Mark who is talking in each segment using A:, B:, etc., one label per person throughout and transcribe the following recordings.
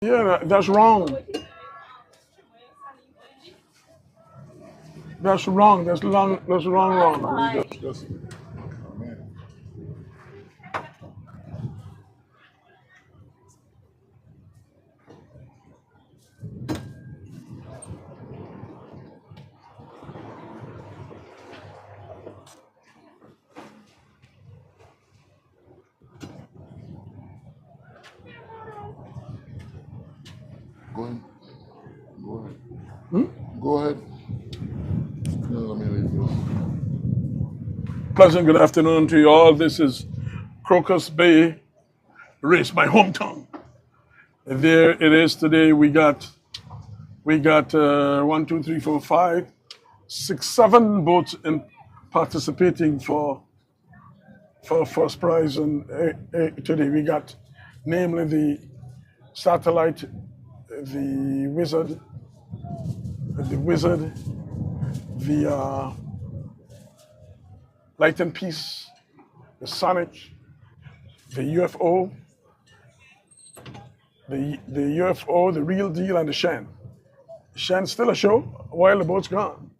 A: Yeah, that's wrong. That's wrong. That's wrong. That's wrong. Wrong.
B: Oh, man. Go ahead. Go ahead. Go ahead. No, let me leave this.
A: Pleasant good afternoon to you all. This is Crocus Bay Race, my hometown. There it is today. We got 1, 2, 3, 4, 5, 6, 7 boats in participating for first prize, and today we got namely the satellite, the wizard, the light and peace, the sonic, the UFO, the UFO, the real deal, and the Shan. Shan's still a show while the boat's gone.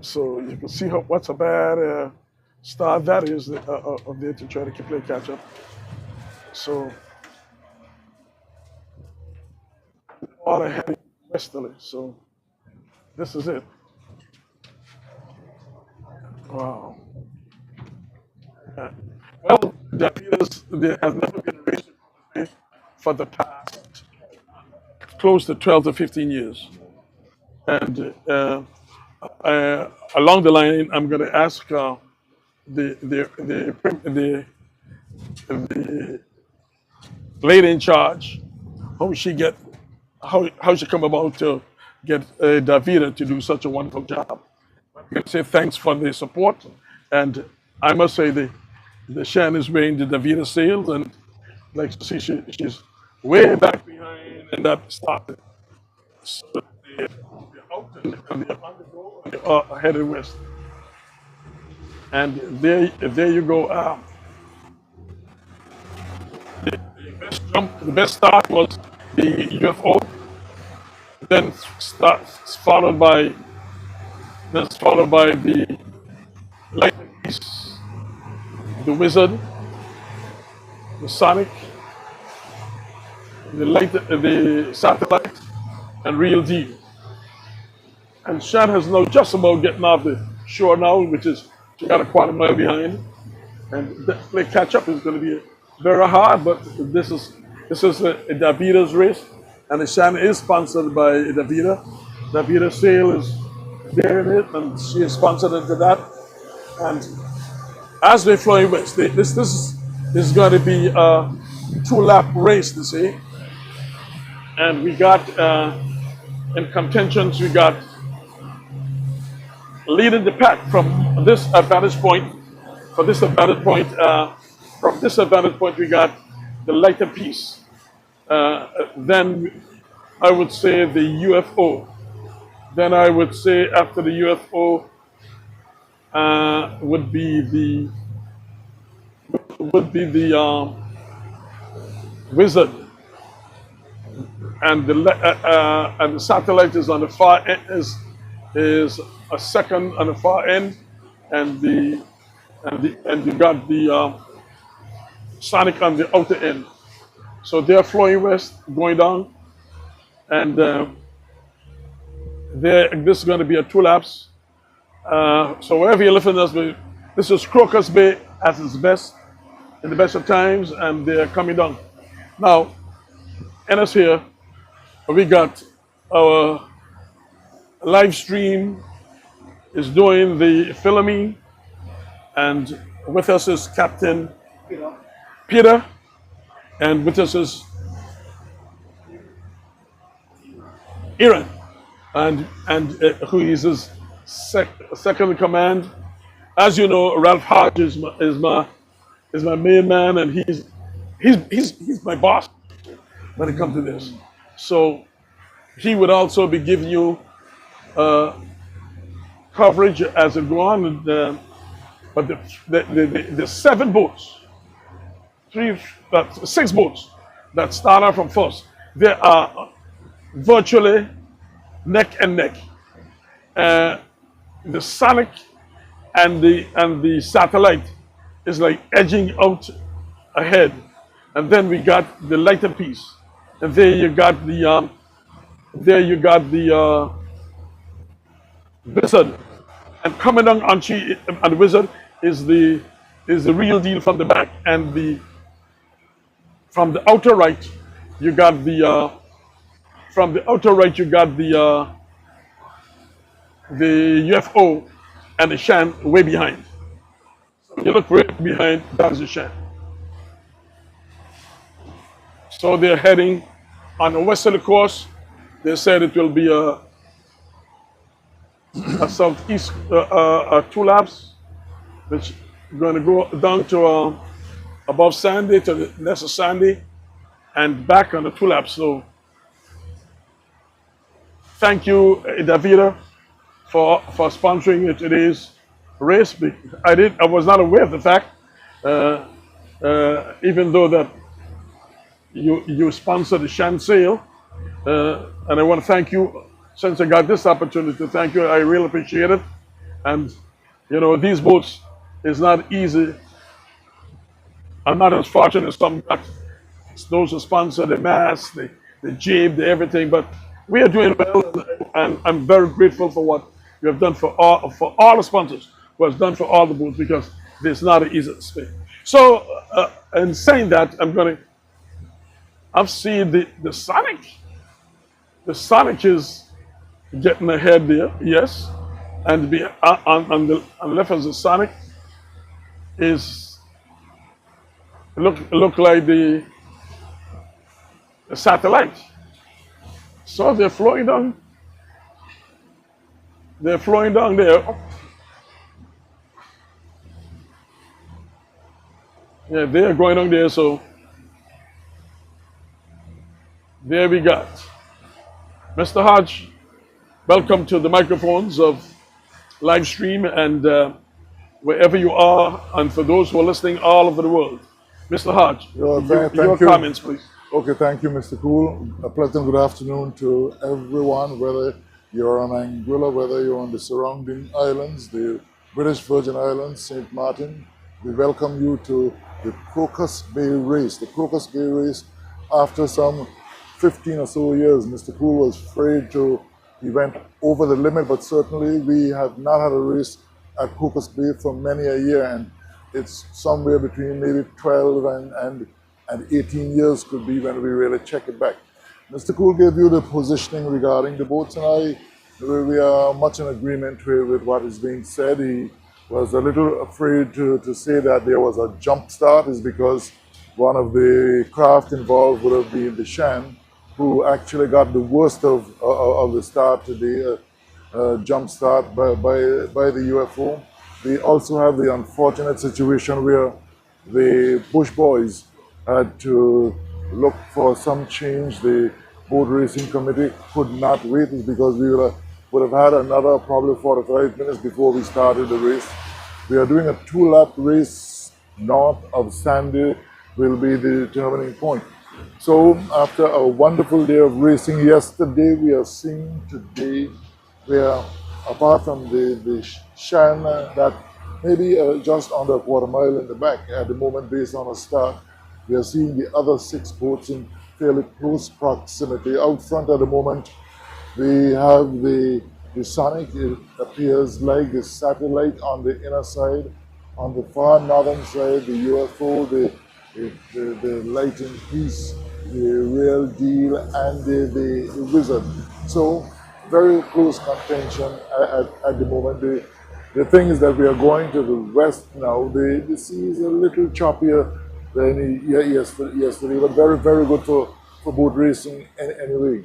A: So you can see what's a bad start that is of there to try to play catch up. So all I had westerly. So this is it. Wow. Uh, well, there has never been a race for the past close to 12 to 15 years. And along the line, I'm going to ask the lady in charge how she get how she come about to get Davida to do such a wonderful job. I'm going to say thanks for the support, and I must say the Shan is wearing the Davida sails, and like to see she's way back behind, and that started. So they're out and they're on the go, and they are headed west. And there you go. The best start was the UFO, then followed by the light piece, the wizard, the sonic, the satellite, and real deal. And Shan has now just about getting off the shore now, which is she got a quarter mile behind, and play catch up is going to be very hard. But this is a Davida's race, and the Shan is sponsored by Davida. Davida Sail is there in it, and she is sponsored into that. And as they fly west, this is going to be a 2-lap race, to say. And we got in contentions, we got leading the pack from this advantage point. From this advantage point, we got the lighter piece. Then I would say the UFO. Then I would say after the UFO would be the wizard, and the satellite is on the far end, is a second on the far end, and you got the sonic on the outer end. So they're flowing west, going down, and this is going to be a 2 laps. So wherever you're listening to us, this is Crocus Bay at its best, in the best of times, and they're coming down. Now, and us here, we got our live stream is doing the filming, and with us is Captain Peter, and with us is Aaron, and who is his second in command. As you know, Ralph Hajj is my main man, and he's my boss when it comes to this. So he would also be giving you coverage as it go on. But the 7 boats, 6 boats that start out from first. they are virtually neck and neck. Uh, the Sonic and the satellite is like edging out ahead, and then we got the lighter piece, and there you got the wizard, and coming down on she and the wizard is the real deal from the back, and the from the outer right you got the from the outer right you got the UFO and the Shan way behind. So you look right behind, that is the Shan. So they're heading on a westerly course. They said it will be a southeast 2 laps, which is going to go down to above Sandy to the next of Sandy and back on the 2 laps. So thank you, Davida, for sponsoring today's race. I was not aware of the fact, even though that you sponsored the Shan sale, and I want to thank you. Since I got this opportunity to thank you, I really appreciate it. And you know, these boats is not easy. I'm not as fortunate as some those who sponsor the mast, the jib, the everything, but we are doing well, and I'm very grateful for what you have done for all the sponsors who has done for all the boats, because it's not an easy thing. So, in saying that, I've seen the Sonic. The Sonic is getting ahead there, yes, and on the left of the Sonic is look like the satellite. So they're flowing down. They're flowing down there. Yeah, they are going down there. So there we got Mr. Hajj. Welcome to the microphones of live stream and wherever you are, and for those who are listening all over the world. Mr. Hajj, your comments, please.
B: Okay, thank you, Mr. Cool. A pleasant good afternoon to everyone, whether you're on Anguilla, whether you're on the surrounding islands, the British Virgin Islands, St. Martin. We welcome you to the Crocus Bay Race. The Crocus Bay Race, after some 15 or so years, Mr. Cool was afraid he went over the limit, but certainly we have not had a race at Crocus Bay for many a year, and it's somewhere between maybe 12 and 18 years could be when we really check it back. Mr. Cool gave you the positioning regarding the boats, and we are much in agreement with what is being said. He was a little afraid to say that there was a jump start, is because one of the craft involved would have been the Shan, who actually got the worst of the start today, jump start by the UFO. We also have the unfortunate situation where the Bush boys had to look for some change. The boat racing committee could not wait, because we would have had another probably 45 minutes before we started the race. We are doing a 2-lap race north of Sandy, will be the determining point. So after a wonderful day of racing yesterday, we are seeing today where, apart from the Shan that maybe just under a quarter mile in the back at the moment based on a start, we are seeing the other 6 boats in fairly close proximity. Out front at the moment, we have the Sonic. It appears like the satellite on the inner side. On the far northern side, the UFO, the lighting piece, the real deal, and the wizard. So very close contention at the moment. The thing is that we are going to the west now. The sea is a little choppier than yesterday, but very, very good for boat racing anyway.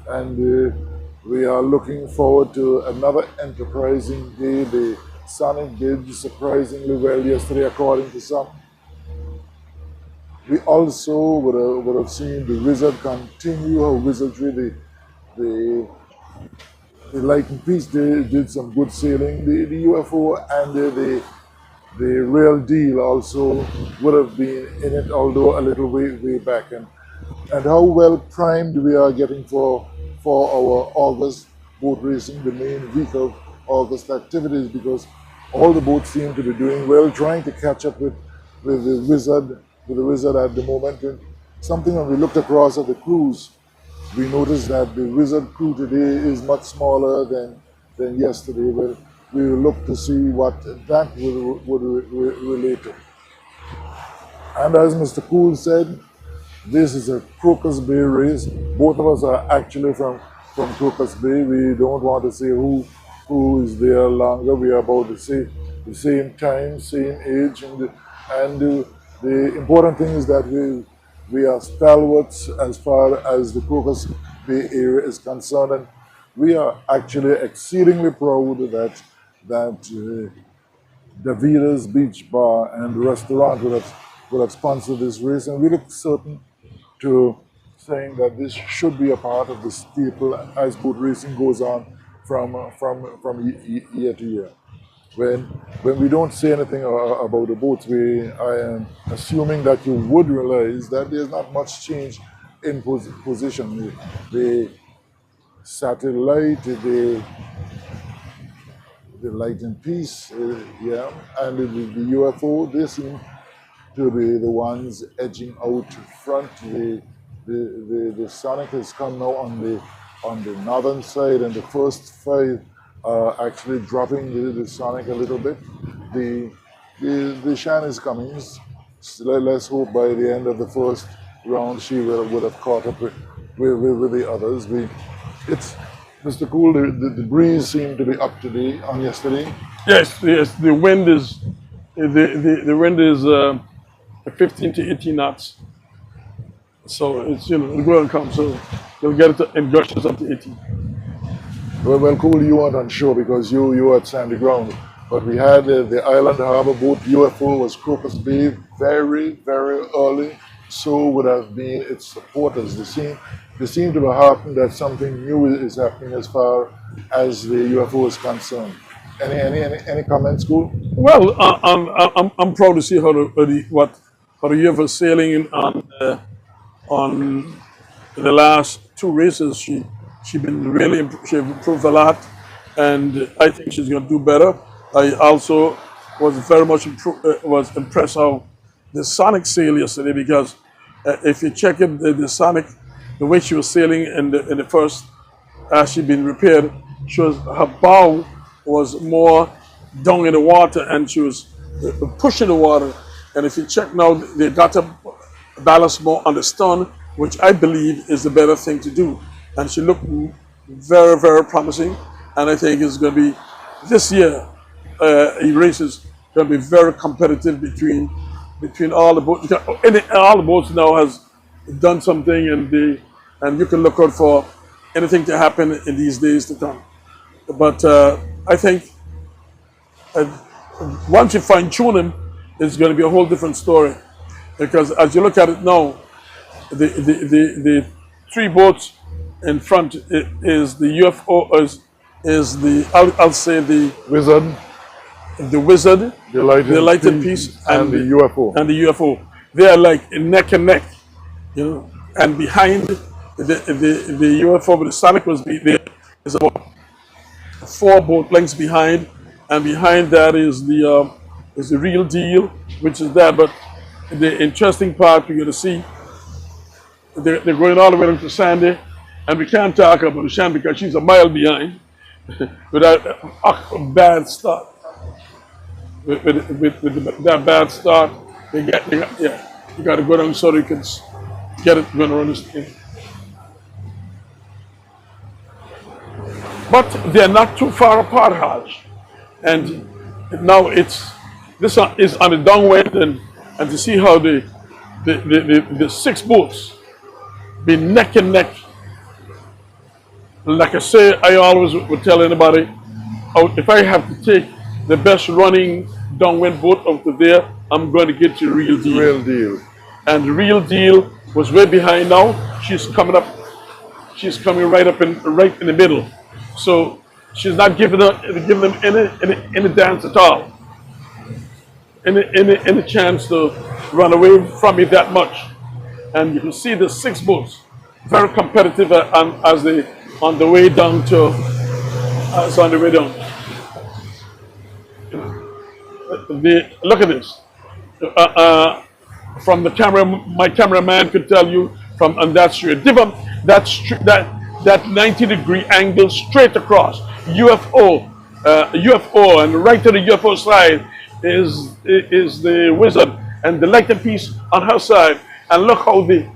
B: And we are looking forward to another enterprising day. The Sonic did surprisingly well yesterday, according to some. We also would have seen the wizard continue her wizardry. The lighting piece did some good sailing. The UFO and the real deal also would have been in it, although a little way back. And and how well primed we are getting for our August boat racing, the main week of August activities, because all the boats seem to be doing well, trying to catch up with the Wizard at the moment. And something when we looked across at the crews, we noticed that the Wizard crew today is much smaller than yesterday. Well, we will look to see what that would relate to. And as Mr. Cool said, this is a Crocus Bay race. Both of us are actually from Crocus Bay. We don't want to say who is there longer. We are about the same time, same age, and the important thing is that we are stalwarts as far as the Crocus Bay area is concerned, and we are actually exceedingly proud that Davida's Beach Bar and Restaurant would have sponsored this race, and we look certain to saying that this should be a part of the staple as boat racing goes on from year to year. When we don't say anything about the boats, I am assuming that you would realize that there's not much change in position. The satellite, the light and peace, yeah, and the UFO, they seem to be the ones edging out front. The Sonic has come now on the northern side, and the first five are actually dropping the Sonic a little bit. The Shan is coming. Let's hope by the end of the first round she would have caught up with the others. It's Mr. Cool. The breeze seemed to be up today on yesterday.
A: Yes. The wind is the wind is 15 to 18 knots. So it's the going to come. So you'll get it in gushes up to 18.
B: Well, Cool, you weren't unsure because you were at Sandy Ground. But we had the Island Harbor boat UFO was Crocus Bay very, very early. So would have been its supporters. They seem to be heartened that something new is happening as far as the UFO is concerned. Any comments, Cool?
A: Well, I'm proud to see how the UFO is sailing on the last two races. She improved a lot, and I think she's going to do better. I also was very much was impressed how the Sonic sailed yesterday, because if you check it, the Sonic, the way she was sailing in the first, as she'd been repaired, her bow was more down in the water, and she was pushing the water. And if you check now, they got to balance more on the stern, which I believe is the better thing to do. And she looked very, very promising. And I think it's going to be, this year, race is going to be very competitive between all the boats. All the boats now has done something, and you can look out for anything to happen in these days to come. But I think once you fine tune them, it's going to be a whole different story. Because as you look at it now, the three boats in front is the UFO, is the I'll say the
B: Wizard,
A: the lighted piece,
B: and the UFO.
A: And the UFO. They are like neck and neck, And behind the UFO, with the Sonic was there, is about 4 boat lengths behind, and behind that is the Real Deal, which is that. But the interesting part you're going to see, they're going all the way to Sandy, and we can't talk about Shan because she's a mile behind without a bad start. With that bad start, you got to go down so you can get it going around this thing. But they're not too far apart, Hajj. And now this is on the downwind, and to see how the 6 boats be neck and neck. Like I say, I always would tell anybody, if I have to take the best running downwind boat out of there, I'm going to get to Real Deal.
B: Real Deal.
A: And the Real Deal was way behind now. She's coming up. She's coming right in the middle. So she's not giving them any dance at all. Any chance to run away from me that much. and you can see the 6 boats, very competitive, as they on the way down to, it's on the way down. Look at this. From the camera, my cameraman could tell you from on that street. That 90-degree angle straight across UFO, and right to the UFO side is the wizard, and the lighting piece on her side. And look how the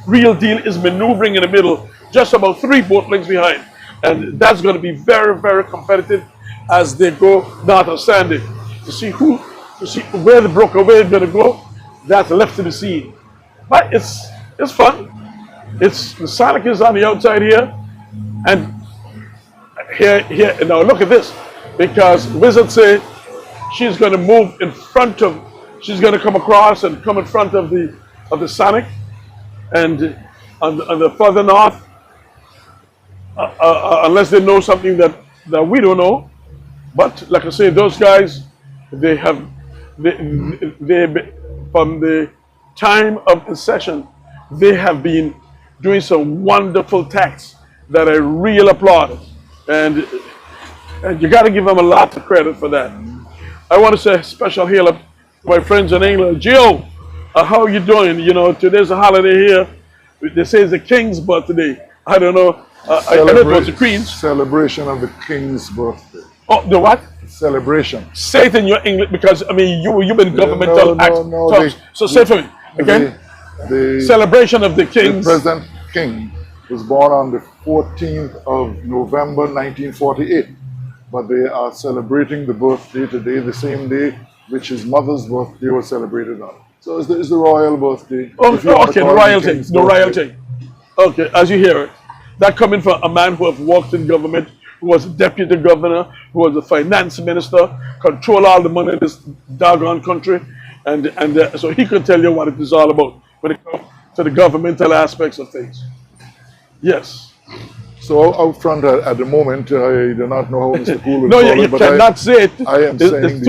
A: real deal is maneuvering in the middle, just about 3 boat lengths behind, and that's going to be very, very competitive as they go down to Sandy. To see where the breakaway is going to go, that's left to be seen. But it's fun. The Sonic is on the outside here, and here now look at this, because Wizard say she's going to move in front of, she's going to come across and come in front of the Sonic, and on the further north, unless they know something that we don't know. But like I say, those guys, they from the time of the session, they have been doing some wonderful tacts that I really applaud, and you got to give them a lot of credit for that. I want to say a special hail up to my friends in England. Gio, how are you doing? You know, today's a holiday here. They say it's the King's birthday. I don't know. I know it was the Queen's.
B: Celebration of the King's birthday.
A: Oh, the what?
B: Celebration.
A: Say it in your English, because I mean you've been governmental
B: no,
A: so say it for me again.
B: The
A: celebration of the King's.
B: The present King was born on the 14th of November 1948, but they are celebrating the birthday today, the same day which his mother's birthday was celebrated on. So it's the royal birthday.
A: Oh, okay, the royalty. The royalty. Okay, as you hear it, that coming from a man who has worked in government, who was a deputy governor, who was a finance minister, control all the money in this doggone country, and so he could tell you what it is all about when it comes to the governmental aspects of things. Yes.
B: So out front at the moment, I do not know how Mr. Cool will
A: no,
B: call
A: you
B: it, but
A: cannot say it.
B: I am saying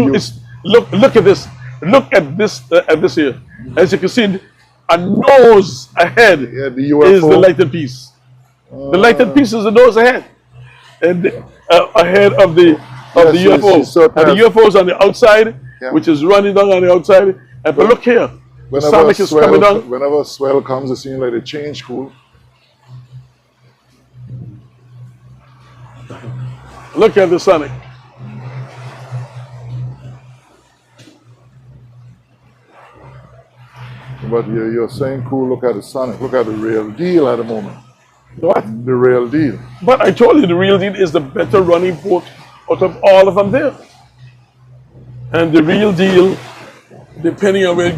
A: look at this. Look at this here. As you can see, a nose ahead
B: the UFO.
A: is the lighted piece. The lighted piece is the nose ahead, and ahead of the UFO. And the UFO is on the outside, which is running down on the outside. And but look here, the Sonic is coming down.
B: Whenever swell comes, it seems like they change cool.
A: Look at the Sonic.
B: But you're saying, cool, look at the Sonic, look at the real deal at the moment.
A: What?
B: The real deal.
A: But I told you the real deal is the better running boat out of all of them there. And the real deal, depending on where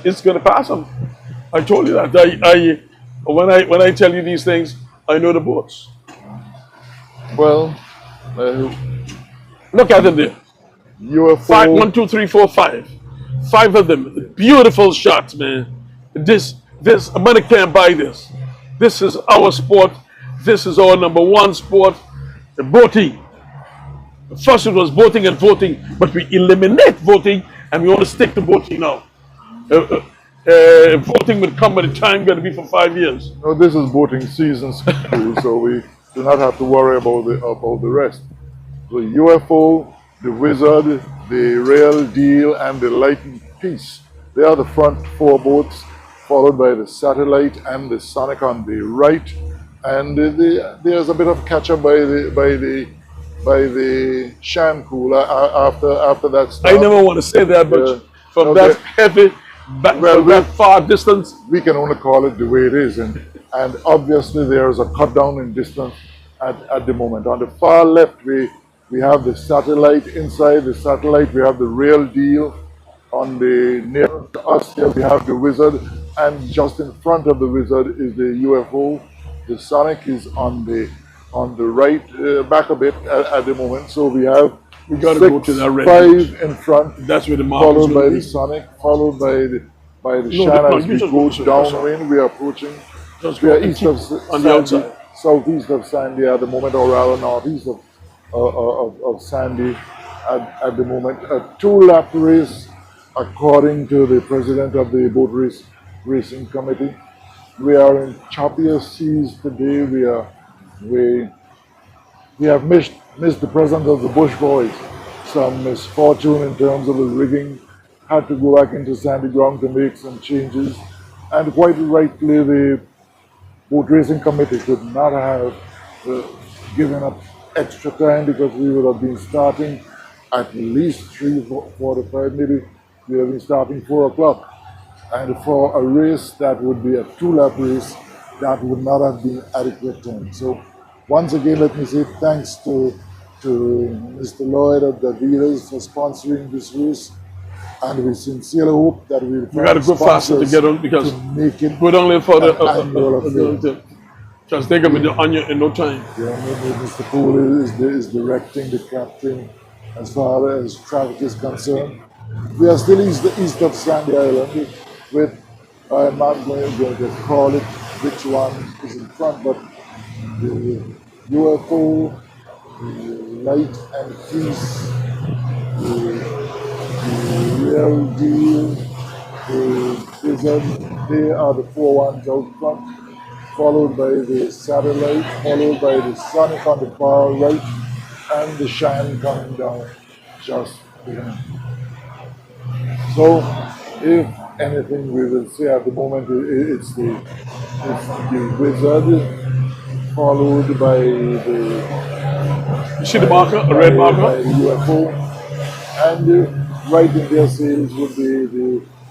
A: it's going to pass them. I told you that. When I tell you these things, I know the boats.
B: Well,
A: look at them there.
B: UFO.
A: 1, 2, 3, 4, 5. 5 of them. Beautiful shots, man. This money can't buy this. This is our sport. This is our #1 sport. The boating. First it was boating and voting, but we eliminate voting and we want to stick to boating now. Voting will come by the time going to be for 5 years.
B: No, this is boating season, so we do not have to worry about the rest. The UFO, the Wizard, the Real Deal, and the Lightning Piece. They are the front 4 boats, followed by the Satellite and the Sonic on the right. And there's a bit of catch-up by the Shancool after that stop.
A: I never want to say that, but from that heavy, that far distance,
B: we can only call it the way it is, and obviously there's a cut down in distance at the moment. On the far left, we have the Satellite. Inside the Satellite, we have the Real Deal. On the near to us here, we have the Wizard, and just in front of the Wizard is the UFO. The Sonic is on the right, back a bit at the moment. So we got to go to that red 5 in front.
A: That's where the
B: followed by the Sonic, followed by the Shannon. As we go downwind, we are approaching. We are east of
A: on the outside,
B: southeast of Sandy at the moment, or rather northeast of Sandy at the moment. A 2-lap race, according to the president of the boat race Racing Committee. We are in choppier seas today. We have missed the presence of the Bush boys. Some misfortune in terms of the rigging. Had to go back into sandy ground to make some changes. And quite rightly, the Boat Racing Committee could not have given up extra time because we would have been starting at least 3:45, maybe we would have been starting 4 o'clock. And for a race that would be a 2-lap race, that would not have been adequate time. So once again, let me say thanks to Mr. Lloyd of the dealers for sponsoring this race. And we sincerely hope that we'll
A: We got to go faster to get on because
B: to make it
A: go down there for the
B: annual affair.
A: just take them in the onion in no time.
B: Yeah, Mr. Poole is directing the captain as far as traffic is concerned. We are still east of Sandy Island with, I'm not going to call it which one is in front, but the UFO, the Light and Peace, the Real Deal, the Wizard, they are the 4 ones out front, followed by the Satellite, followed by the Sonic on the far right, and the Shine coming down just behind. So, if anything we will say at the moment, it's the Wizard, followed by the
A: You see the marker, a red
B: by
A: marker?
B: the UFO, and right in their sails would be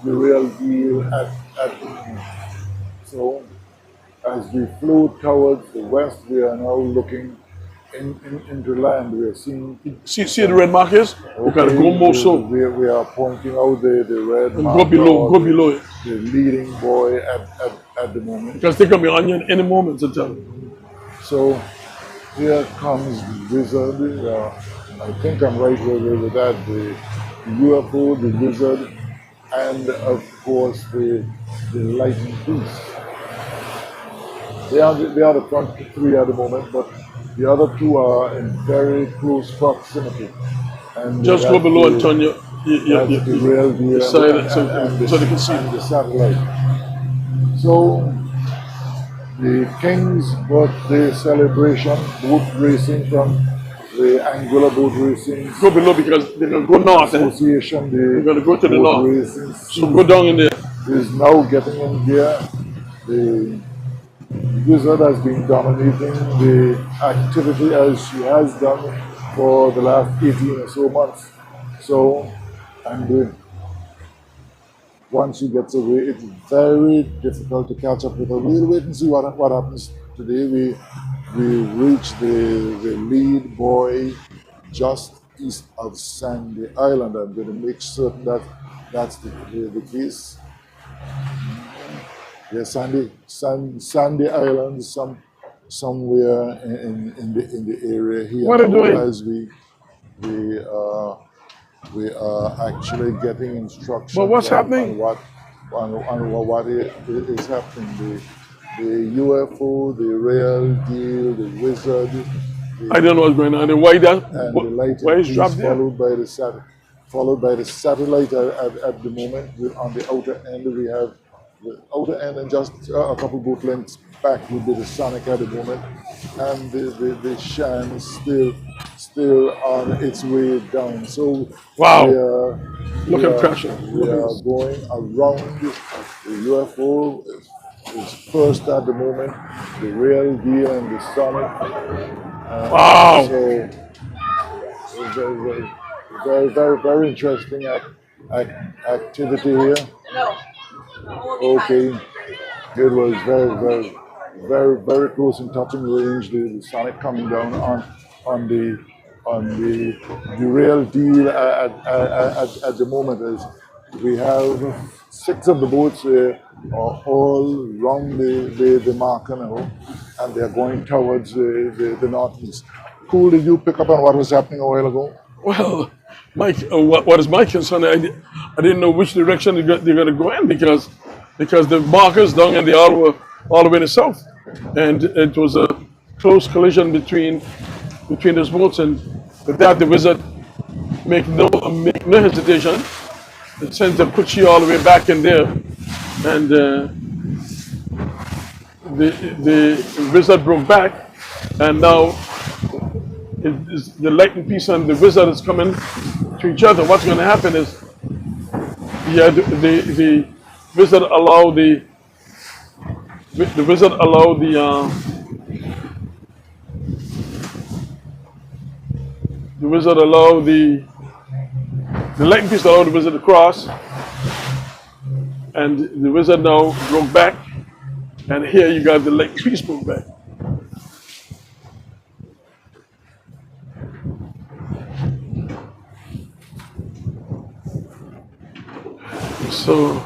B: the Real Deal at the moment. So, as we float towards the west, we are now looking into land. We are seeing.
A: See the red markers? You got to go more so.
B: We are pointing out the red
A: And
B: marker,
A: go below it.
B: the leading boy at the moment.
A: Because they can be onion any moment to tell.
B: So here comes Wizard. I think I'm right with that. The UFO, the Wizard, and of course the Light and Peace. They are the front 3 at the moment, but the other 2 are in very close proximity. And
A: Just go below and turn your
B: that's the Real Deal
A: side so they can see.
B: and the Satellite. So the King's birthday celebration, boat racing from the Anguilla Boat Racing
A: Go below because they're going to go north.
B: Association,
A: We're going to go to the
B: boat
A: north.
B: racing
A: So go down in there.
B: is now getting in gear. The Wizard has been dominating the activity as she has done for the last 18 or so months. So, and once she gets away, it's very difficult to catch up with her. We'll wait and see what happens today. We reach the lead buoy just east of Sandy Island. I'm going to make certain that that's the case. Yeah, Sandy Island, somewhere in the area here.
A: What are you doing?
B: As we are actually getting instructions.
A: But what's happening?
B: On what is happening. The UFO, the Real Deal, the Wizard.
A: I don't know what's going on. And why that?
B: And the Light
A: Why
B: and
A: is
B: Peace,
A: dropped there?
B: followed by the Satellite at the moment. On the outer end, we have the outer end, and just a couple boat lengths back would be the Sonic at the moment, and the Shine is still on its way down. So
A: Wow.
B: we
A: Look at
B: are-
A: pressure.
B: We are going around. The UFO is first at the moment. The Real Deal and the Sonic.
A: Wow.
B: So very interesting activity here. Okay, it was very close in touching range. The Sonic coming down on the Real Deal at the moment. As we have 6 of the boats are all round the marker now, and they're going towards the northeast. Cool, did you pick up on what was happening a while ago?
A: Well, Mike, what is my concern? I didn't know which direction they're going to go in because the markers down and they all were all the way in the south, and it was a close collision between those boats, and with that the Wizard make no hesitation. It sent the Kuchi all the way back in there, and the wizard broke back, and now the lightning piece and the wizard is coming to each other. What's going to happen is, yeah, the wizard allow the wizard allow the wizard allow the lightning piece allow the wizard to cross, and the wizard now broke back, and here you got the lightning piece broke back. So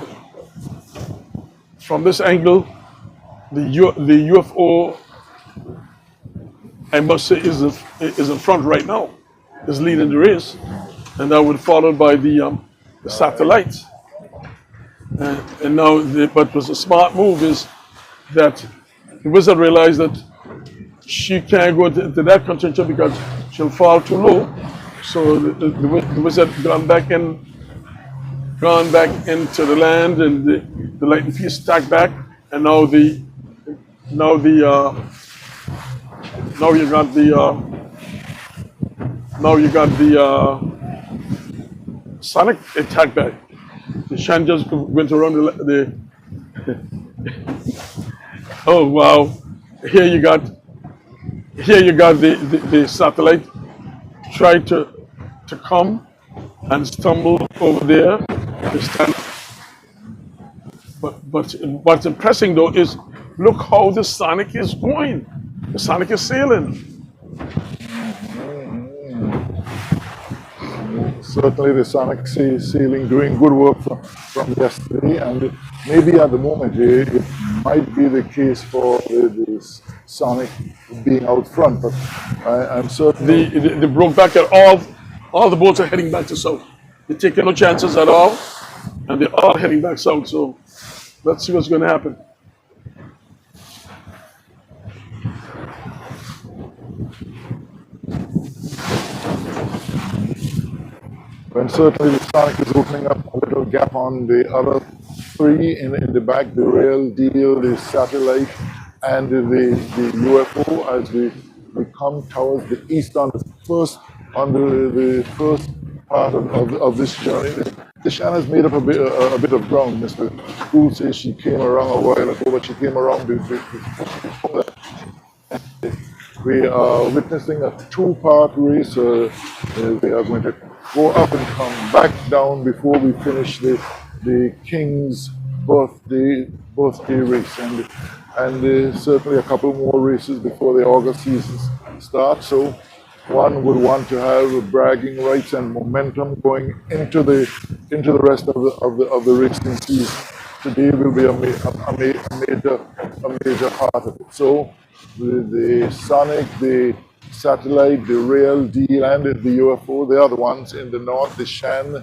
A: from this angle, the UFO, I must say, is in front right now, is leading the race, and that would followed by the satellite. And now, what was a smart move is that the wizard realized that she can't go to that contention because she'll fall too low. So the wizard gone back into the land, and the lightning piece stacked back, and now you got the sonic attack back. The Shan just went around the oh wow! Here you got the satellite tried to come and stumble over there to stand. But what's impressing though is look how the Sonic is going. The Sonic is sailing.
B: Certainly the Sonic sailing doing good work from yesterday, and maybe at the moment it might be the case for the Sonic being out front, but I'm certain
A: They broke back at all the boats are heading back to south. They're taking no chances at all, and they're all heading back south. So let's see what's going to happen.
B: when certainly the Sonic is opening up a little gap on the other three in the back, the real deal, the satellite, and the UFO as we come towards the east on the first part of this journey. The Shan has made up a bit of ground. Mr. Gould says she came around a while ago, but she came around before that. We are witnessing a two-part race. We are going to go up and come back down before we finish the King's birthday race, and certainly a couple more races before the August season starts. So one would want to have bragging rights and momentum going into the rest of the racing season. Today will be a major part of it. So the Sonic, the satellite, the real deal, and the UFO, they are the ones in the north. The Shan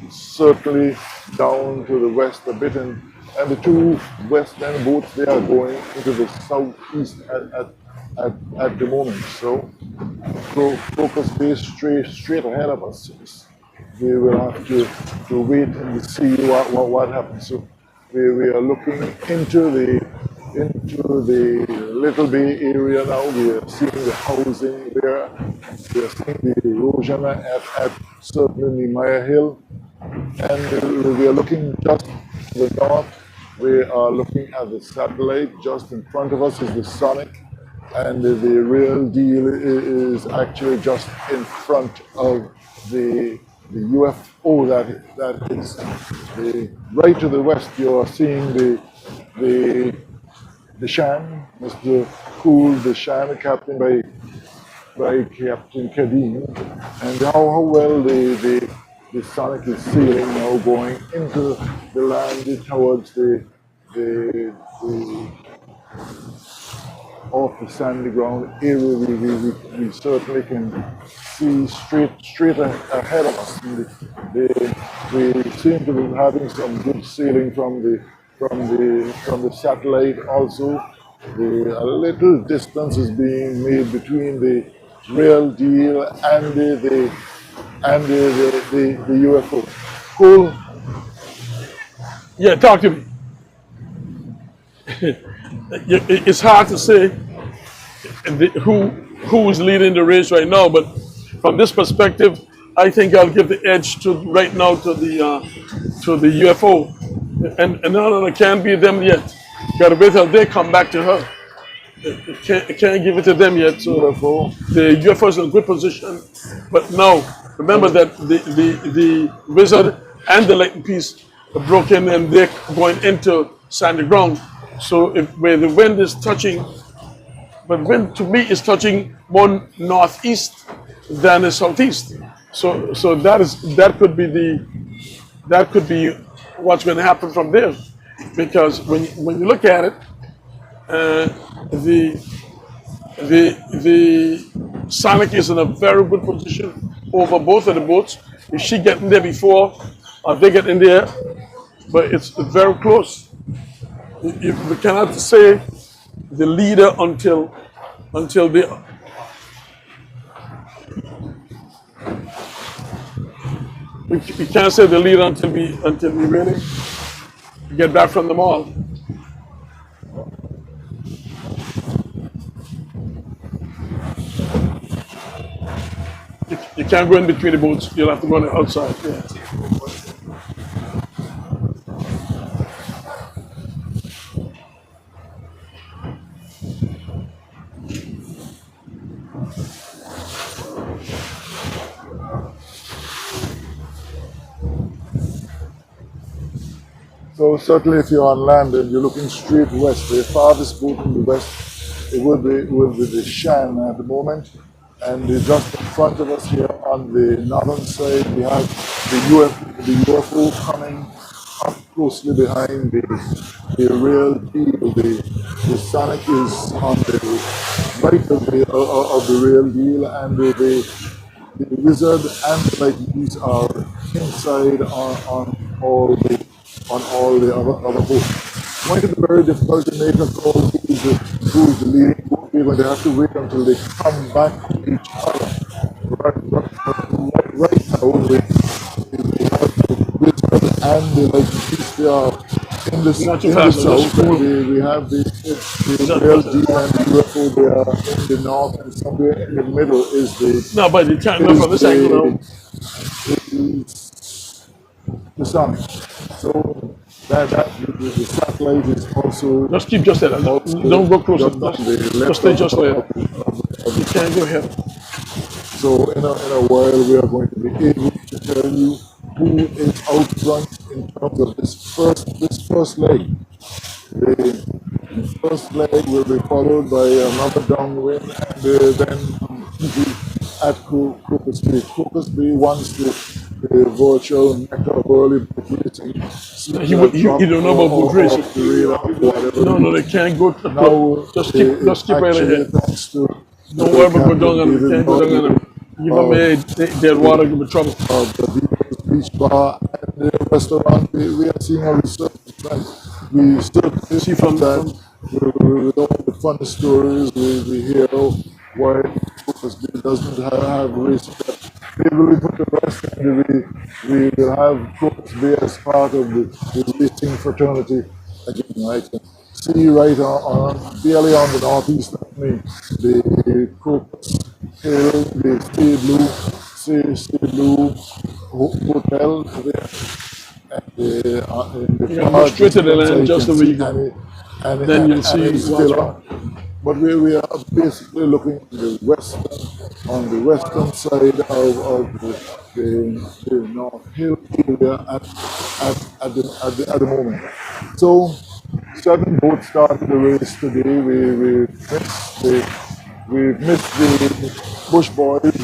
B: certainly down to the west a bit, and the two western boats, they are going into the southeast at the moment. So focus base straight ahead of us. We will have to wait and see what happens. So we are looking into the Little Bay area now. We are seeing the housing there. We are seeing the erosion at certainly Maya Hill. And we are looking just to the north. We are looking at the satellite. Just in front of us is the Sonic. And the real deal is actually just in front of the UFO that is. Right to the west, you are seeing the Shan, Mr. Gould, the Shan, captained by Captain Kadim, and how well the Sonic is sailing now, going into the land towards the off the sandy ground area. We certainly can see straight ahead of us. We seem to be having some good sailing from the satellite. Also, a little distance is being made between the real deal and the UFO. Cool.
A: Yeah, talk to me. it's hard to say who is leading the race right now, but from this perspective, I think I'll give the edge to right now to the UFO, and no, it can't be them yet. Gotta wait till they come back to her. It can't give it to them yet. So
B: UFO.
A: the UFO is in a good position, but now remember that the wizard and the lightning piece are broken and they're going into sandy ground. So if where the wind is touching, but wind to me is touching more northeast than the southeast. So that could be what's going to happen from there, because when you look at it, the Sonic is in a very good position over both of the boats. If she get in there before, or they get in there, but it's very close. We cannot say the leader until the we can't say the leader until we really get back from the mall. You can't go in between the boats. You'll have to go on the outside. Yeah.
B: So certainly if you're on land and you're looking straight west, the farthest boat in the west, it will be the Shan at the moment. And just in front of us here on the northern side, we have the UFO coming up closely behind the real deal. The Sonic is on the right of the real deal, and the wizard and the lightnings are inside on all the other boats. Going to be very difficult to make a call who's the leading boat. We're going to have to wait until they come back to each other. Right now, we have the wizard and the lightnings. They are in the south. We have the real deal and the UFO. They are in the north, and somewhere in the middle is the.
A: No, but you can't look from this angle now.
B: The sun. So the satellite is also.
A: Just keep just there. Don't go closer. Just stay just there. You can't go here.
B: So in a while we are going to be able to tell you who is out front in terms of this first leg. The first leg will be followed by another downwind, and then at Crocus Bay. Crocus Bay wants the virtual mecca of early boat racing.
A: You don't know about boat racing. No, they can't go.
B: Now,
A: just keep right ahead. Don't worry about going down. You can't go down. Give them a dead water, give them trouble.
B: The beach bar and the restaurant, we are seeing a resurgence. We still see from that with all the funny stories we hear why Crocus Bay doesn't have racing. Maybe we put the rest and we will have Crocus Bay as part of the racing fraternity again. I can see right on barely on the northeast of me, the Crocus Hill, the Stay Blue Hotel there. And
A: you go straight to the land just the way you go. Then you'll see
B: still on. But we are basically looking at on the western side of the North Hill area at the moment. So 7 boats started the race today. We missed the Bush boys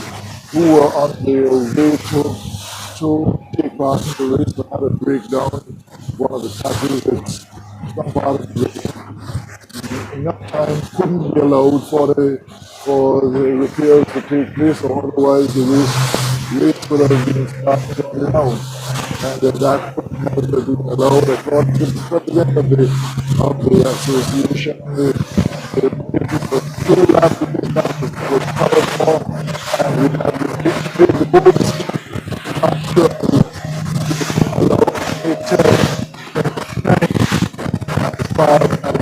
B: who were on their way to take part in the race, but had a breakdown. One of the tackles, it's some part of the race. Enough time couldn't be allowed for the repairs to take place, or otherwise the race would have been started on the ground. And that couldn't have been allowed. According to the president of the association, the two laps of the matches were covered for, and we had to take the boats after allowed 8, 10, 9, 5, and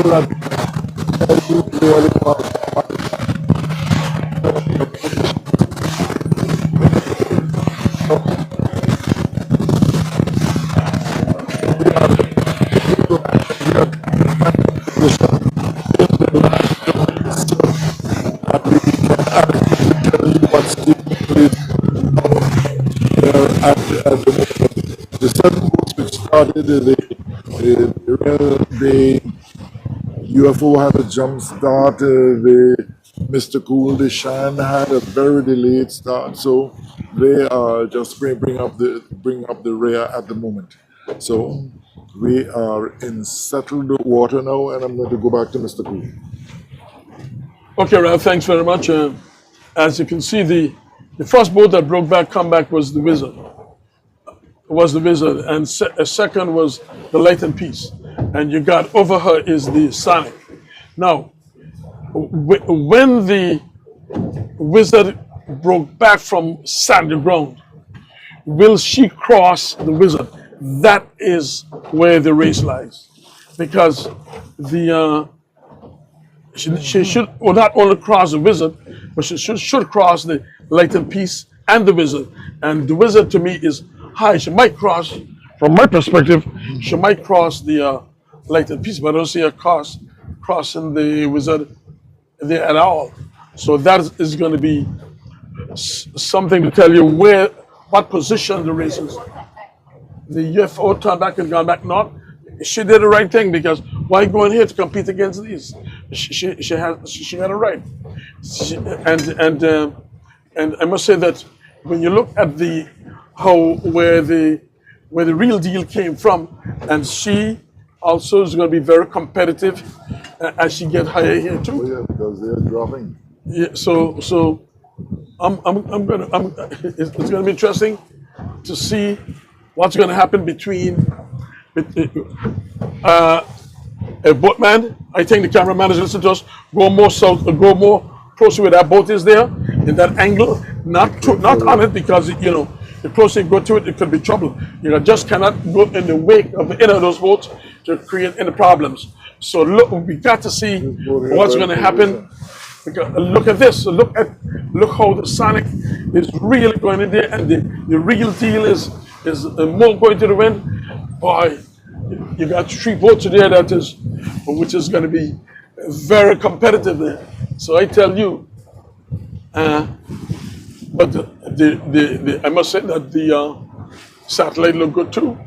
B: so that we can tell you clearly what what's taking place at the moment. The seven boats which started the UFO had a jump start. The Mr. Cool, the Shan had a very delayed start, so they are just bring up the rear at the moment. So we are in settled water now, and I'm going to go back to Mr. Cool.
A: Okay, Ralph, thanks very much. As you can see, the first boat that broke back, come back was the Wizard. And a second was the Light and Peace. And you got over her is the Sonic. Now, when the Wizard broke back from sandy ground, will she cross the Wizard? That is where the race lies, because she should not only cross the Wizard, but she should cross the Light and Peace and the Wizard. And the Wizard to me is high. She might cross, from my perspective, she might cross the Light and Peace, but I don't see her crossing the Wizard there at all. So that is going to be something to tell you what position the race is. The UFO turned back and gone back north. She did the right thing, because why go in here to compete against these? She got it right. And I must say that when you look at where the real deal came from, and she also is going to be very competitive as she get higher here too.
B: Oh yeah, because they're dropping.
A: Yeah, so it's going to be interesting to see what's going to happen between a boatman. I think the cameraman is listening to us. Go more south, go more closer where that boat is there, in that angle. Not on it, because the closer you go to it, it could be trouble. You just cannot go in the wake of any of those boats to create any problems. So look, we got to see what's going to happen. Because look at this. Look how the Sonic is really going in there, and the real deal is more going to the wind. Boy, you got three boats there which is going to be very competitive there. So I tell you, but I must say that the satellite look good too.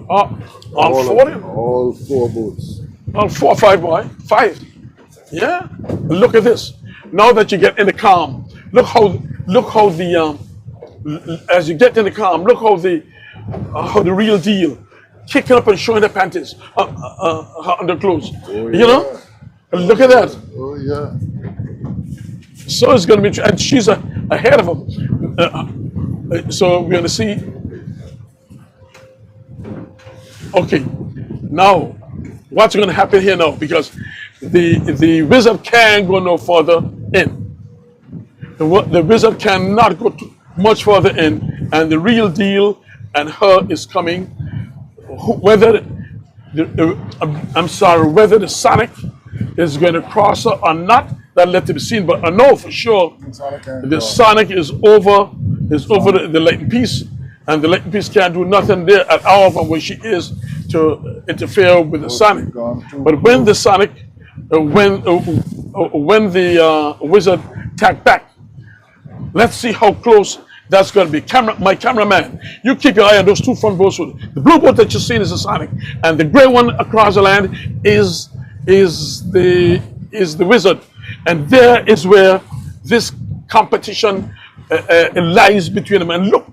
A: All 40,
B: all four boats.
A: all 4 or 5, boy, 5. Yeah. Look at this. Now that you get in the calm, look how the as you get in the calm, look how the real deal kicking up and showing the panties under clothes.
B: Oh, yeah.
A: Look at that.
B: Oh yeah.
A: So it's going to be, and she's ahead of him. So we're going to see. Okay, now what's going to happen here now? Because the Wizard can't go no further in. The Wizard cannot go much further in, and the real deal and her is coming. Whether whether the Sonic is going to cross her or not, that let to be seen. But I know for sure the Sonic is over the Light and Peace, and the Light and Peace can't do nothing there at all from where she is to interfere with the Sonic. But when the Sonic, when the Wizard tack back, let's see how close that's going to be. My cameraman, you keep your eye on those two front boats. The blue boat that you're seeing is the Sonic, and the gray one across the land is the Wizard, and there is where this competition lies between them. And look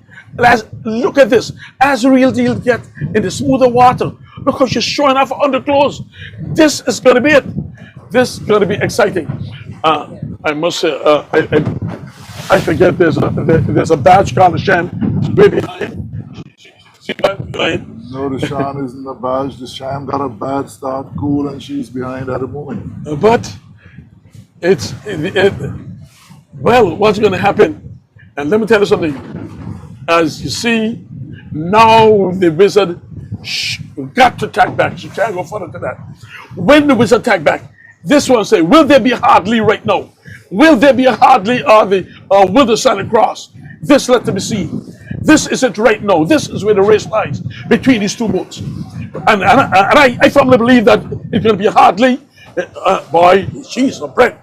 A: at this. As the real deal get in the smoother water, look how she's showing off her underclothes. This is going to be it. This is going to be exciting. I must say, I forget there's a badge called the Shan way behind. See behind?
B: No, the Shan isn't a badge. The Shan got a bad start, cool, and she's behind at the moment.
A: But well, what's going to happen? And let me tell you something. As you see, now the Wizard got to tag back. She can't go further than that. When the wizard tag back, this one say, will there be a hardly right now? Will there be a hardly or will the Santa Cross? This let me see. This is it right now. This is where the race lies between these two boats. And I firmly believe that it's going to be a hardly. Boy, she's a bread.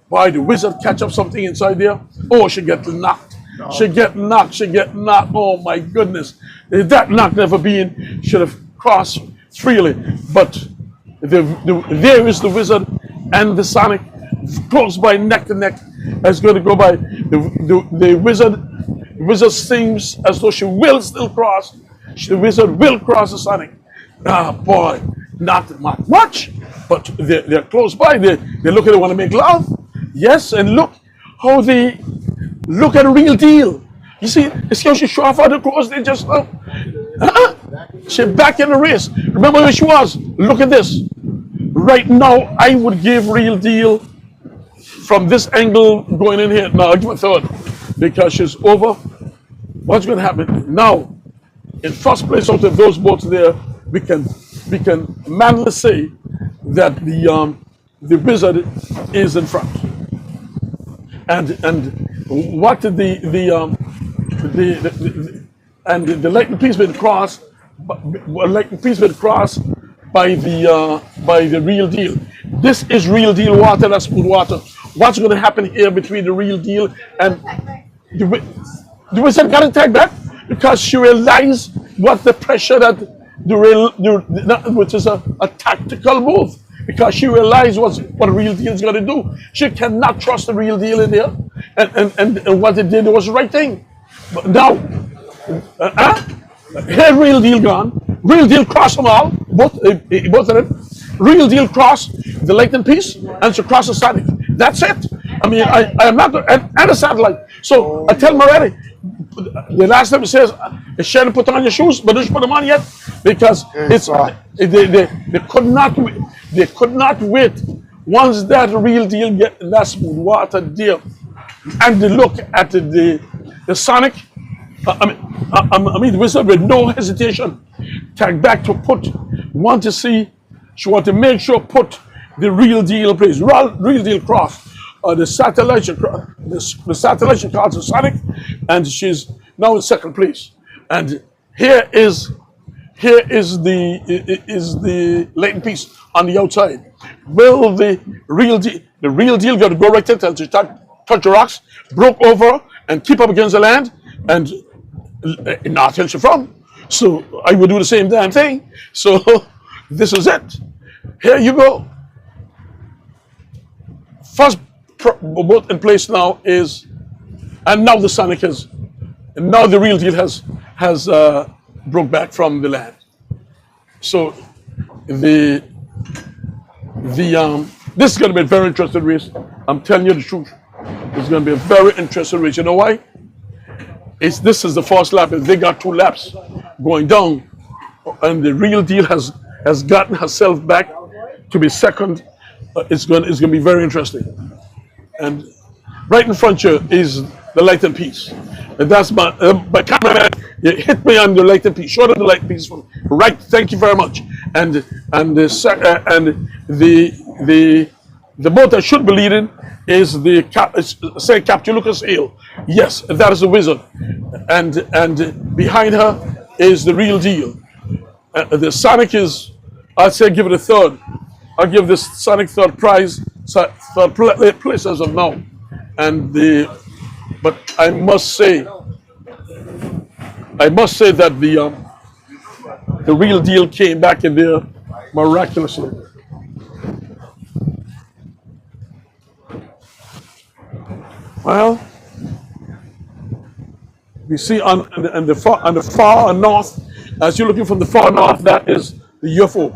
A: Boy, the wizard catch up something inside there. Oh, she get knocked. She get knocked. She get knocked. Oh my goodness. If that knock never been, should have crossed freely. But there is the wizard and the Sonic close by neck to neck. It's going to go by the wizard. The wizard seems as though she will still cross. The wizard will cross the Sonic. Ah, boy, not much, but they're close by. They look at it, want to make love. Yes, and look how they look at the real deal. You see, it's how she show off how the cross. They just she back in the race. Remember where she was. Look at this. Right now, I would give real deal from this angle going in here. Now, I'll give a third because she's over. What's going to happen now? In first place, out of those boats there, we can manly say that the wizard is in front. And what the lightning piece been crossed, lightning piece been crossed by the real deal. This is real deal water. That's smooth water. What's going to happen here between the real deal and the wizard got to tag back because she realized what the pressure that which is a tactical move, because she realized what the real deal is going to do. She cannot trust the real deal in there, and what it did was the right thing. But now, here real deal gone. Real deal crossed them all, both of them. Real deal crossed the lightning piece, and she crossed the Sonic. That's it. I mean, I am not and a satellite. So I tell them already. The last time it says, "She hadn't put on your shoes, but don't you put them on yet?" Because they could not wait. Once that real deal get that smooth water deal, and they look at the Sonic. I mean, the wizard with no hesitation, tag back to put. Want to see? She want to make sure put the real deal place, real deal cross. The satellite she calls the Sonic, and she's now in second place. And here is the lightning piece on the outside. Will the real deal got to go right until she touch the rocks, broke over, and keep up against the land, and not till she from. So I would do the same damn thing. So this is it. Here you go. First boat in place now is, and now the Sonic has, and now the real deal has broke back from the land. So this is going to be a very interesting race. I'm telling you the truth. It's going to be a very interesting race. You know why? This is the first lap. They got 2 laps going down, and the real deal has gotten herself back to be second. It's going to be very interesting. And right in front here is the lightning piece. And that's my cameraman. You hit me on the lightning piece. Show them the lightning piece from right. Thank you very much. And the boat that should be leading is the Captain Lucas Hill. Yes, that is the wizard. And behind her is the real deal. The Sonic is, I'd say, give it a third. I'll give this Sonic third prize, third place as of now. But I must say that the real deal came back in there miraculously. Well, we see on the far north, as you're looking from the far north, that is the UFO.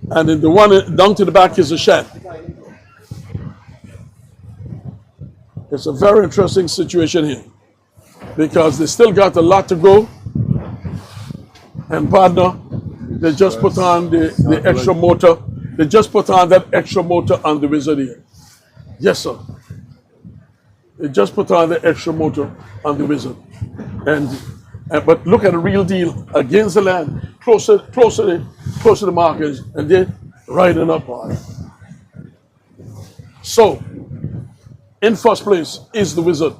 A: And then the one down to the back is the shed. It's a very interesting situation here because they still got a lot to go. And partner, they just put on the extra motor. They just put on that extra motor on the wizard here. Yes, sir. They just put on the extra motor on the wizard. But look at the real deal against the land, closer close to the markers, and they're riding up on it. So, in first place is the wizard,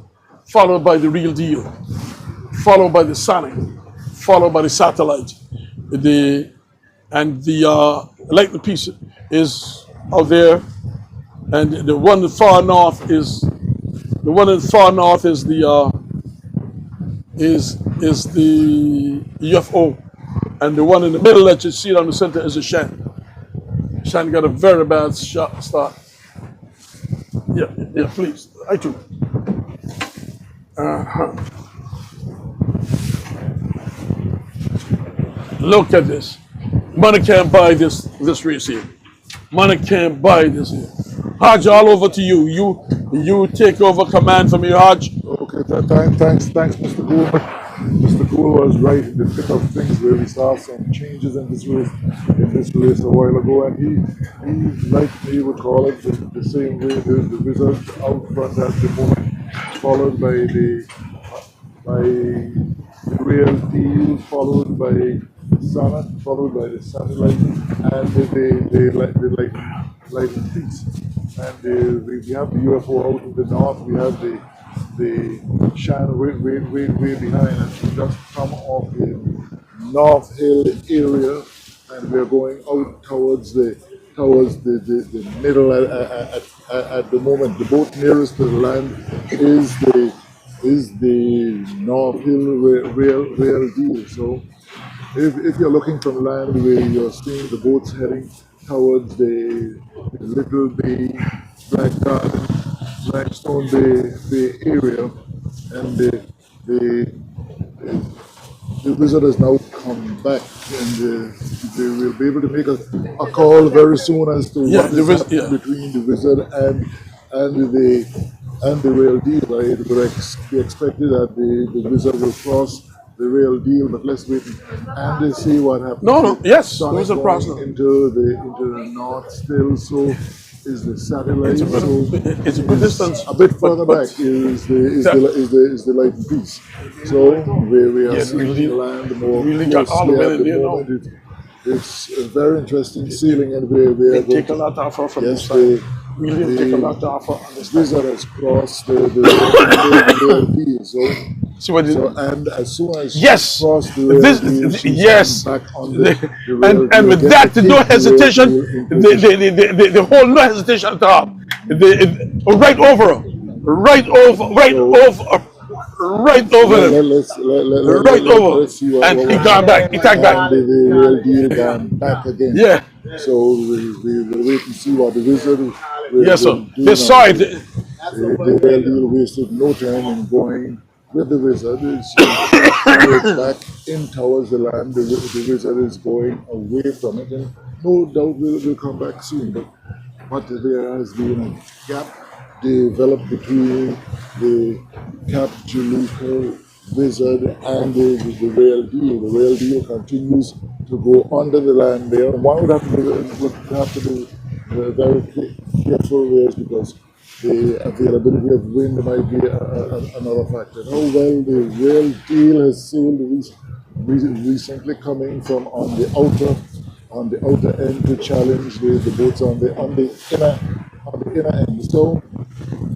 A: followed by the real deal, followed by the sonic, followed by the satellite. The lightning piece is out there, and the one in the far north is the UFO, and the one in the middle that you see down the center is a Shan. Shan got a very bad start. Yeah, please. I too. Look at this. Money can't buy this race here. Money can't buy this here. Hajj, all over to you. You take over command from your Hajj.
B: Okay, thanks, Mr. Gould. Mr. Gould was right in the thick of things where we saw some changes in this race a while ago, and he like me would call it the same way the wizard out front at the moment, followed by the real deal, followed by the sonnet, followed by the satellite, and the lightning piece. And we have the UFO out in the north. We have the Shan way behind, and we just come off the North Hill area, and we're going out towards the middle at the moment. The boat nearest to the land is the North Hill real deal. So if you're looking from land where you're seeing the boats heading towards the Little Bay, Black Garden, Blackstone Bay area, and the wizard has now come back, and they will be able to make a call very soon as to what is happening between the wizard and the real deal. It would be expected that the wizard will cross the real deal, but let's wait and see what happens.
A: Yes, there was a process
B: into the north still. So is the satellite.
A: It's a good distance.
B: A bit further back is the lightning piece. So we are seeing the land more closely at the moment. It's a very interesting ceiling, and we are going
A: take a lot off from this side.
B: The wizard has crossed the deal. And as soon as cross the back on the
A: and with that, no hesitation, the whole no hesitation at all. Right over him. Right over him.
B: Let's see what
A: and he got back. He tagged back.
B: And the real deal gone back again.
A: Yeah.
B: So we will wait and see what the wizard will
A: yes, sir.
B: do.
A: This side.
B: The real deal wasted no time in going with the wizard. It's back in towards the land. The wizard is going away from it, and no doubt will come back soon. But there has been a gap developed between the Cap Jalika wizard and the real deal. The real deal continues to go under the land there. One would have to be very careful there, because the availability of wind might be another factor. How well the real deal has sailed recently, coming from on the outer end to challenge the boats on the inner end. So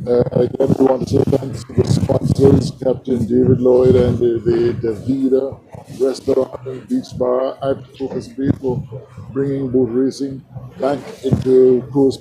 B: again, we want to say thanks to the sponsors, Captain David Lloyd and the Vida Restaurant and Beach Bar at Crocus Bay, for bringing boat racing back into Crocus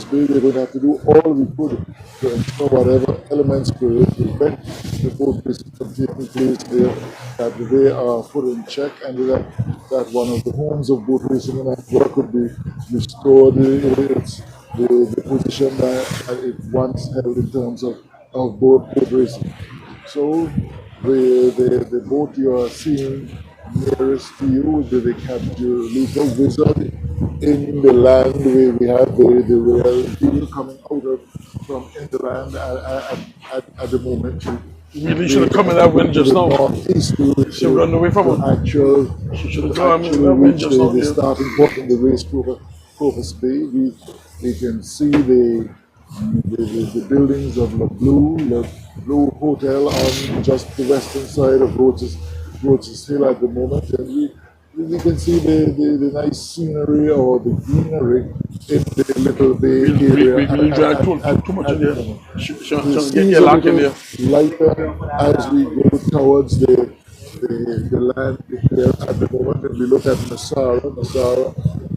B: Bay. We're going to have to do all we could to ensure whatever elements could prevent the boat racing from taking place there, that they are put in check, and that one of the homes of boat racing in Anguilla could be restored the position that it once held in terms of boat racing. So the boat you are seeing nearest to you, the Captain Wizard, in the land where we have the real deal coming out from in the land at the moment.
A: Really should have come in that wind just now.
B: Northeast
A: She run away from it. She should have gone in that wind just now.
B: The starting point in the race, Crocus Bay. We can see the buildings of Le Blue Hotel on just the western side of Roach's Hill at the moment, and we can see the nice scenery or the greenery in the little bay area
A: We drag too much
B: at
A: in
B: the
A: there.
B: moment. The
A: Get
B: seas
A: your
B: a
A: lock in
B: little
A: there.
B: lighter as we go towards the land there at the moment. If we look at Masara,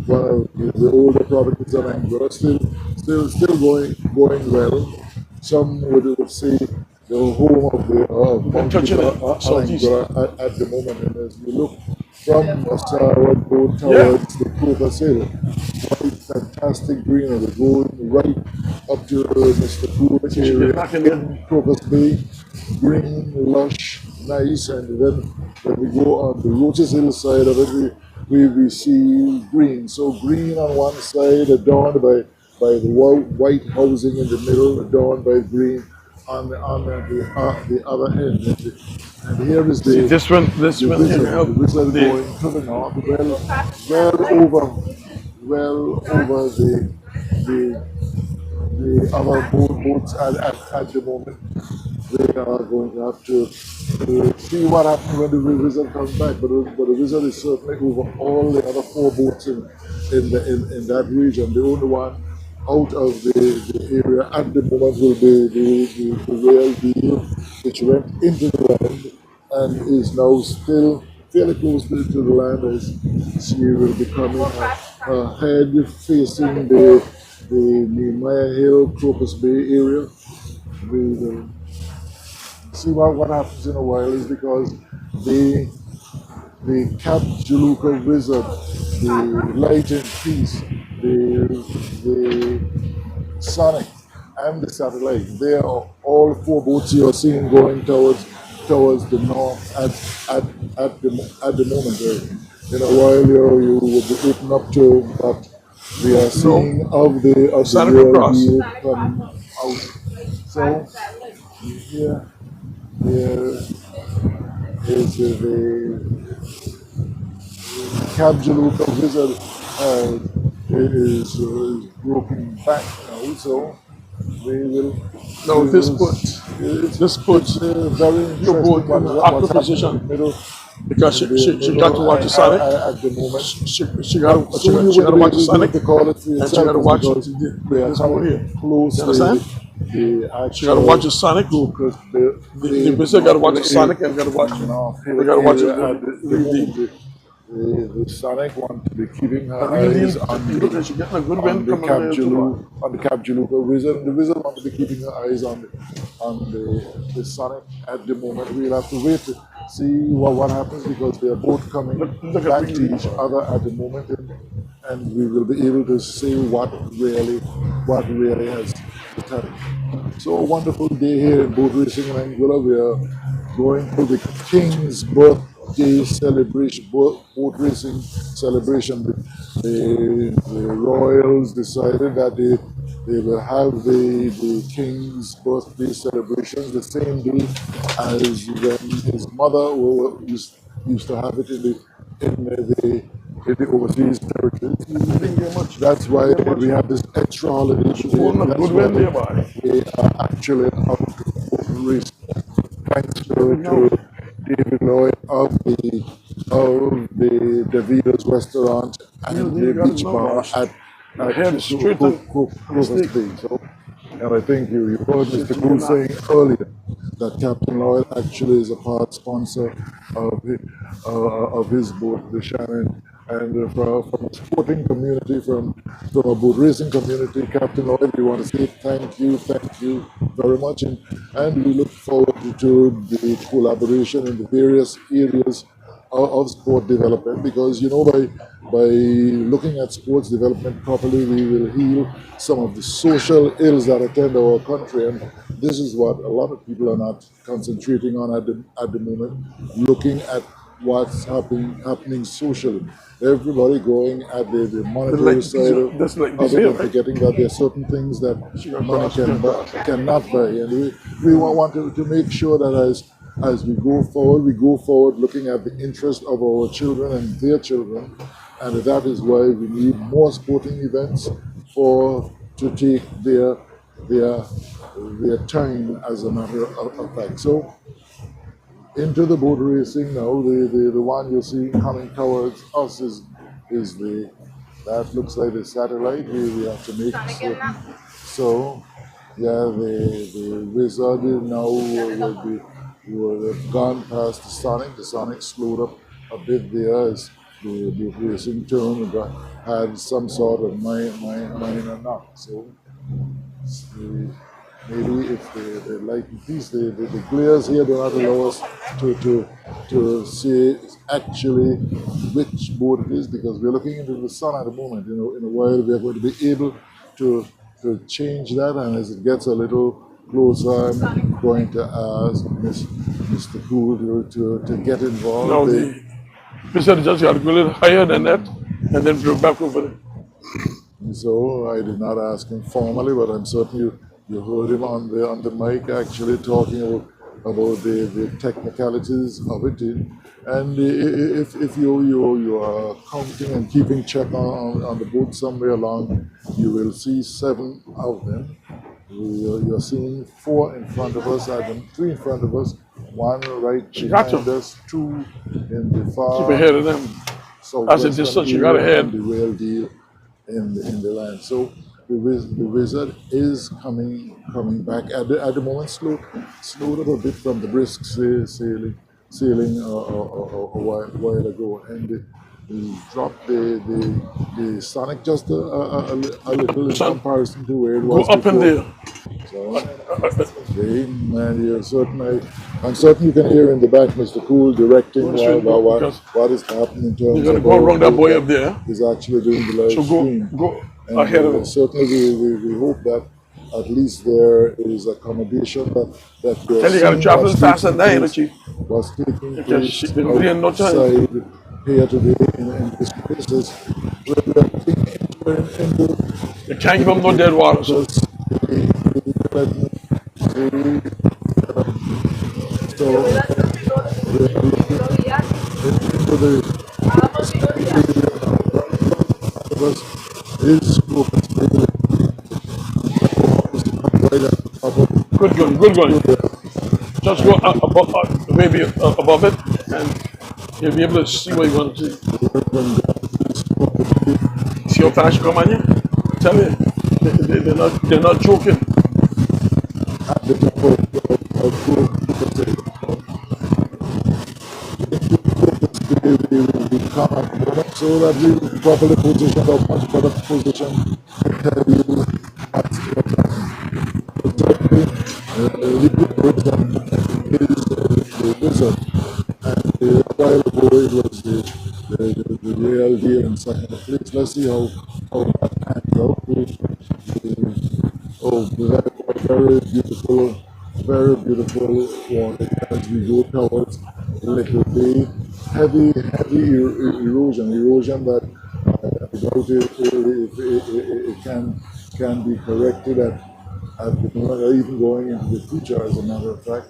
B: one of the older provinces of Angola, still going well. Some would say the home of the
A: Touching
B: mountains
A: it.
B: of
A: Southeast.
B: Angola at the moment. And as we look from Masara, go
A: Yeah.
B: towards the Crocus Hill, white fantastic greenery going right up to Mr. Cool
A: She get
B: area
A: back in there.
B: in Crocus Bay, green, lush, nice, and then when we go on the Roaches Hill side of it, we see green. So green on one side, adorned by the white housing in the middle, adorned by green on the other end. And here is
A: See, this one
B: the
A: here
B: wizard,
A: help.
B: the wizard
A: The,
B: going to the north, well over the the other boats at the moment. They are going to have to see what happens when the wizard comes back. But the wizard is certainly over all the other four boats in that region. The only one out of the area at the moment will be the real deal, which went into the land and is now still fairly close to the land as she will be coming ahead facing the Nehemiah Hill, Crocus Bay area. We will see what happens in a while is because the Cap Jaluka wizard, the light and peace, the Sonic and the satellite, they are all four boats you are seeing going towards the north at the moment. In a while you will be open up to what we are seeing of the
A: Sonic
B: real
A: across.
B: deal come out. So here is the Kabjaluka wizard is broken back now, so we will.
A: no,
B: we
A: this
B: will
A: put
B: it's very
A: your boat
B: interesting
A: in an
B: what's
A: awkward
B: happening
A: position
B: in the middle.
A: because
B: In the
A: she got to
B: middle
A: watch the Sonic.
B: at the moment.
A: She got
B: Soon
A: to
B: you will
A: watch the
B: be able
A: Sonic,
B: to call it for
A: and she got to
B: yourself
A: watch
B: because we are
A: this boat here.
B: coming close
A: You understand?
B: the
A: She got to watch
B: actual
A: the Sonic.
B: Crocus,
A: The wizard got to watch the Sonic and got to watch.
B: North
A: They got to watch it.
B: area at the moment. The Sonic want to be keeping her
A: The real deal.
B: eyes on
A: You look like she getting a good wind coming on there too.
B: On the Kabjaluka wizard. The wizard want to be keeping her eyes on the Sonic at the moment. We'll have to wait to see what happens because they are both coming
A: Look at
B: back
A: the
B: to each other at the moment, and we will be able to see what really has happened. So a wonderful day here in boat racing in Anguilla. We are going to the King's birthday celebration, boat racing celebration. The Royals decided that they will have the King's birthday celebrations the same day as when his mother used to have it in the overseas territories.
A: Didn't get much.
B: That's why we have this extra holiday today.
A: Holding a
B: That's
A: good
B: why
A: wind there, boy.
B: we are actually out of race. Thanks to David Lloyd of the Davido's restaurant and the beach bar at
A: Head straight and
B: Crocus Bay. So, and I think you heard Mr. Cool saying earlier that Captain Lloyd actually is a part sponsor of his boat, the Shannon. And from a sporting community, from a boat racing community, Captain Lloyd, we want to say thank you very much. And we look forward to the collaboration in the various areas of sport development because, by looking at sports development properly, we will heal some of the social ills that attend our country. And this is what a lot of people are not concentrating on at the moment, looking at what's happening socially. Everybody going at the monetary side of it and forgetting that there are certain things that money cannot buy. And we want to make sure that as we go forward looking at the interest of our children and their children. And that is why we need more sporting events to take their time as a matter of fact. So into the boat racing now. The one you see coming towards us is the that looks like the satellite. We have to make certain. So yeah, the wizard now will have gone past the Sonic. The Sonic slowed up a bit there as the racing turn had some sort of minor knock. So the, maybe if the light piece, the glares here do not allow us to see actually which boat it is because we're looking into the sun at the moment. You know, in a while we are going to be able to change that, and as it gets a little closer, I'm going to ask Mr. Cool to get involved.
A: No, the wizard just got to go a little higher than that and then go back over there.
B: So I did not ask him formally, but I'm certain you heard him on the mic actually talking about the technicalities of it. And if you are counting and keeping check on the boat somewhere along, you will see 7 of them. You're seeing 4 in front of us, 3 in front of us, 1 right behind us, 2 in the far.
A: Keep ahead of them. As a distance, you got ahead.
B: The real deal in the land. So the wizard is coming back at the moment, slowed up a bit from the brisk sailing a while ago, and he dropped the Sonic just a little in comparison to where it was
A: go up
B: before.
A: in there.
B: So, man, I'm certain you can hear in the back Mr. Cool directing what is happening in terms
A: You're going to
B: of
A: go around that boy up there.
B: He's actually doing the live
A: So
B: stream.
A: go
B: And
A: ahead of him.
B: certainly we hope that at least there is accommodation that
A: Tell you got to travel faster than that, Chief.
B: was taking
A: Because
B: place
A: they'll be in no time.
B: outside here today in this places where we are looking into
A: You can't give them no dead water. So good going. Just go maybe above it, and you'll be able to see what you want to see. See how fast you come on you? Tell you, they're not joking.
B: So that we properly position or much better position to tell you what's going on. The person is the wizard, and a while ago it was the real deal in second place. Let's see how that pans out. Very beautiful water as we go towards Little Bay. Heavy erosion that I doubt it can be corrected at the moment, or even going into the future, as a matter of fact.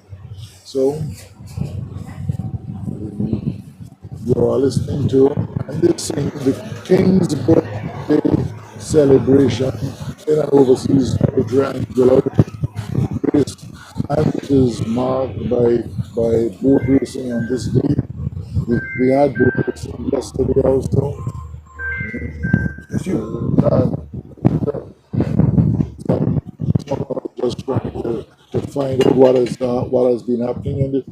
B: So you are listening to and this is the King's birthday celebration in an overseas Anguilla race, and it is marked by boat racing on this day. We had boat racing yesterday also. Just trying to find out what has been happening. And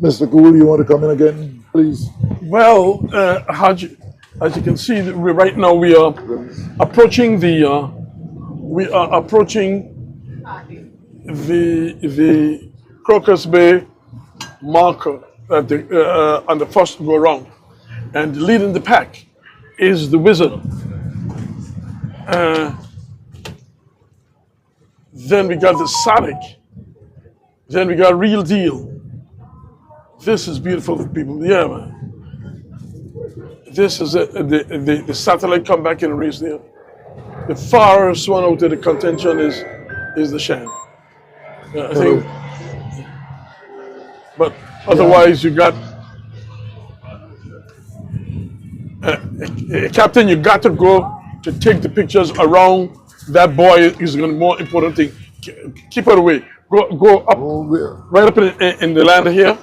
B: Mr. Gould, you want to come in again, please?
A: Well, Hajj, as you can see, right now we are approaching the Crocus Bay marker on the first go round, and leading the pack is the wizard. Then we got the Sonic. Then we got Real Deal. This is beautiful, people. Yeah, man. This is the satellite come back in the race there. The farthest one out of the contention is the Sham. I think. But otherwise, you got Captain. You got to go to take the pictures around that boy. Is going to be more important thing. Keep it away. Go up, right up in the land here.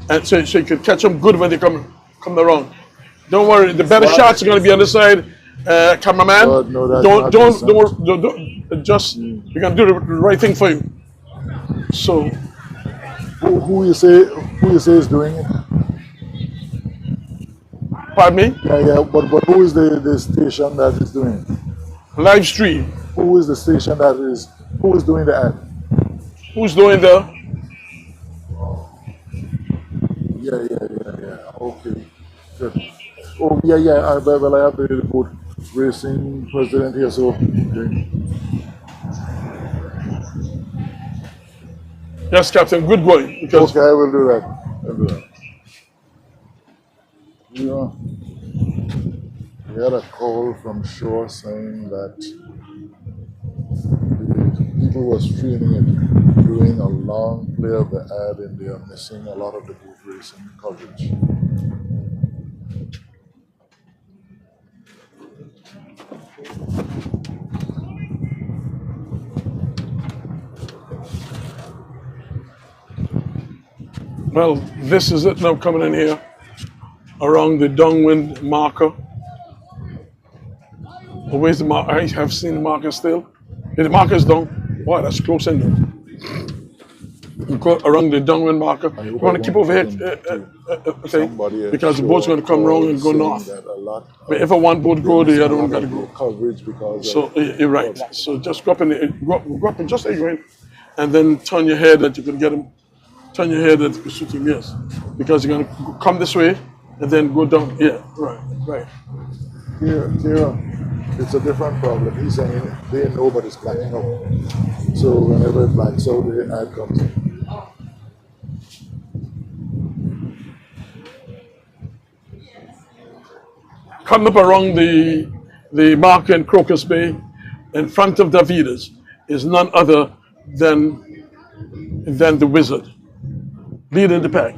A: and so you can catch them good when they come around. Don't worry, the better shots are going to be on the side, cameraman.
B: But no, that's
A: Don't
B: not
A: don't
B: the
A: don't just you're going to do the right thing for you. So
B: who you say is doing it?
A: pardon me,
B: Yeah. But who is the station that is doing it?
A: live stream.
B: Who is the station who is doing the ad?
A: Who's doing the?
B: Yeah. Okay. Good. Oh yeah. Well, I have the boat racing president here, so okay.
A: Yes, Captain. Good going. Because
B: Okay, I will do that. I'll do that. You know, we had a call from shore saying that the people who are streaming it doing a long play of the ad and they are missing a lot of the boat racing coverage.
A: well, this is it now coming in here around the downwind marker. Oh, where's the marker? I have seen the marker still. Yeah, the marker is down. Wow, that's close in there. You go around the downwind marker. You want to keep over here, okay? Because the boat's going to come around and go north. But if one boat go, the other one got to go.
B: Coverage because
A: So you're right. So just go up in just like going, and then turn your head that you can get him. Turn your head that you can shoot him. Yes, because you're going to come this way and then go down. Yeah, right.
B: here, it's a different problem. He's saying they know, but it's blacking out. So whenever it blacks out, the ad comes in.
A: Coming up around the marker in Crocus Bay, in front of Davidas, is none other than the Wizard, leading the pack.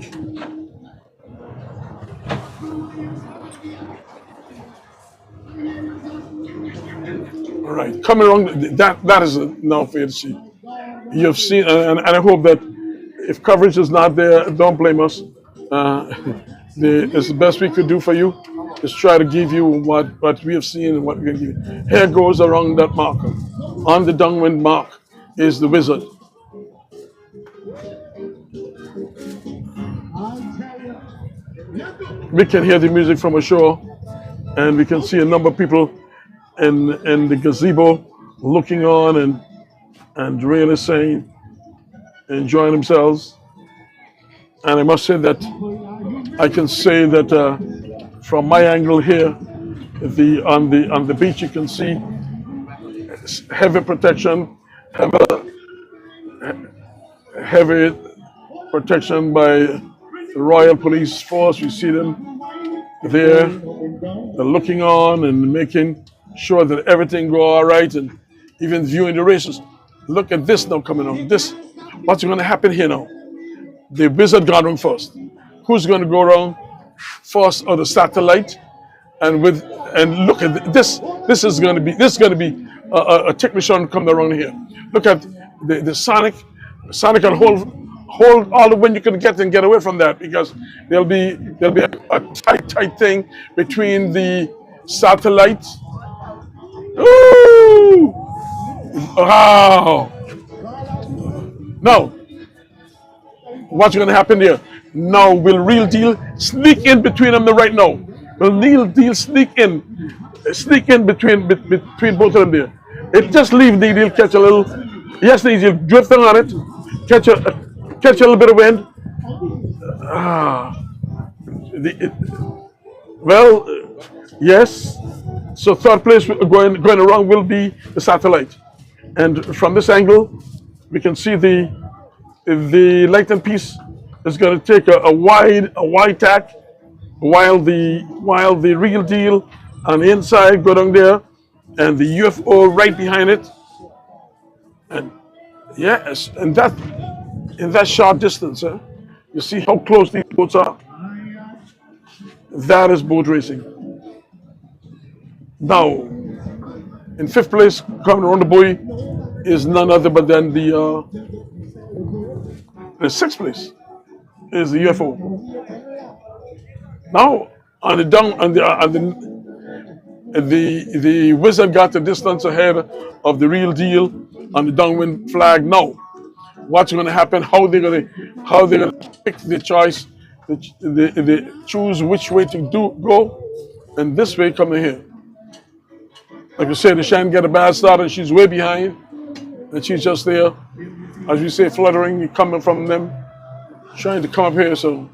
A: All right, coming along, that is now for you to see. You've seen, and I hope that if coverage is not there, don't blame us. It's the best we could do for you is try to give you what we have seen and what we can give you. Here goes around that marker. On the downwind mark is the Wizard. We can hear the music from ashore, and we can see a number of people in the gazebo looking on and really saying, enjoying themselves. And I must say that I can say that from my angle here, on the beach you can see heavy protection, heavy protection by the Royal Police Force. We see them there, they're looking on and making sure that everything go all right, and even viewing the races. Look at this now coming on. What's going to happen here now? The Wizard gone wrong first. Who's going to go around first, or the Satellite? And look at this. This is going to be a technician coming around here. Look at the Sonic. Sonic can hold all the wind you can get and get away from that, because there'll be a tight thing between the Satellite. Ooh! Wow! Now, what's going to happen here? Now, will Real Deal sneak in between them right now? Will Real Deal sneak in between both of them there? It just leave Real Deal catch a little. Yes, Real Deal drifting on it, catch a little bit of wind. Yes. So third place going around will be the Satellite, and from this angle, we can see the lightened piece is going to take a wide tack, while the Real Deal on the inside go down there, and the UFO right behind it, and yes, and that in that short distance, you see how close these boats are. That is boat racing. Now, in fifth place, coming around the buoy, is none other but than the sixth place. is the UFO. Now on the down on the wizard got the distance ahead of the real deal on the downwind flag. Now, what's going to happen? How they're gonna pick the choice, the choose which way to go, and this way coming here. Like I said, the Shan get a bad start and she's way behind, and she's just there, as we say, fluttering, coming from them, trying to come up here. So.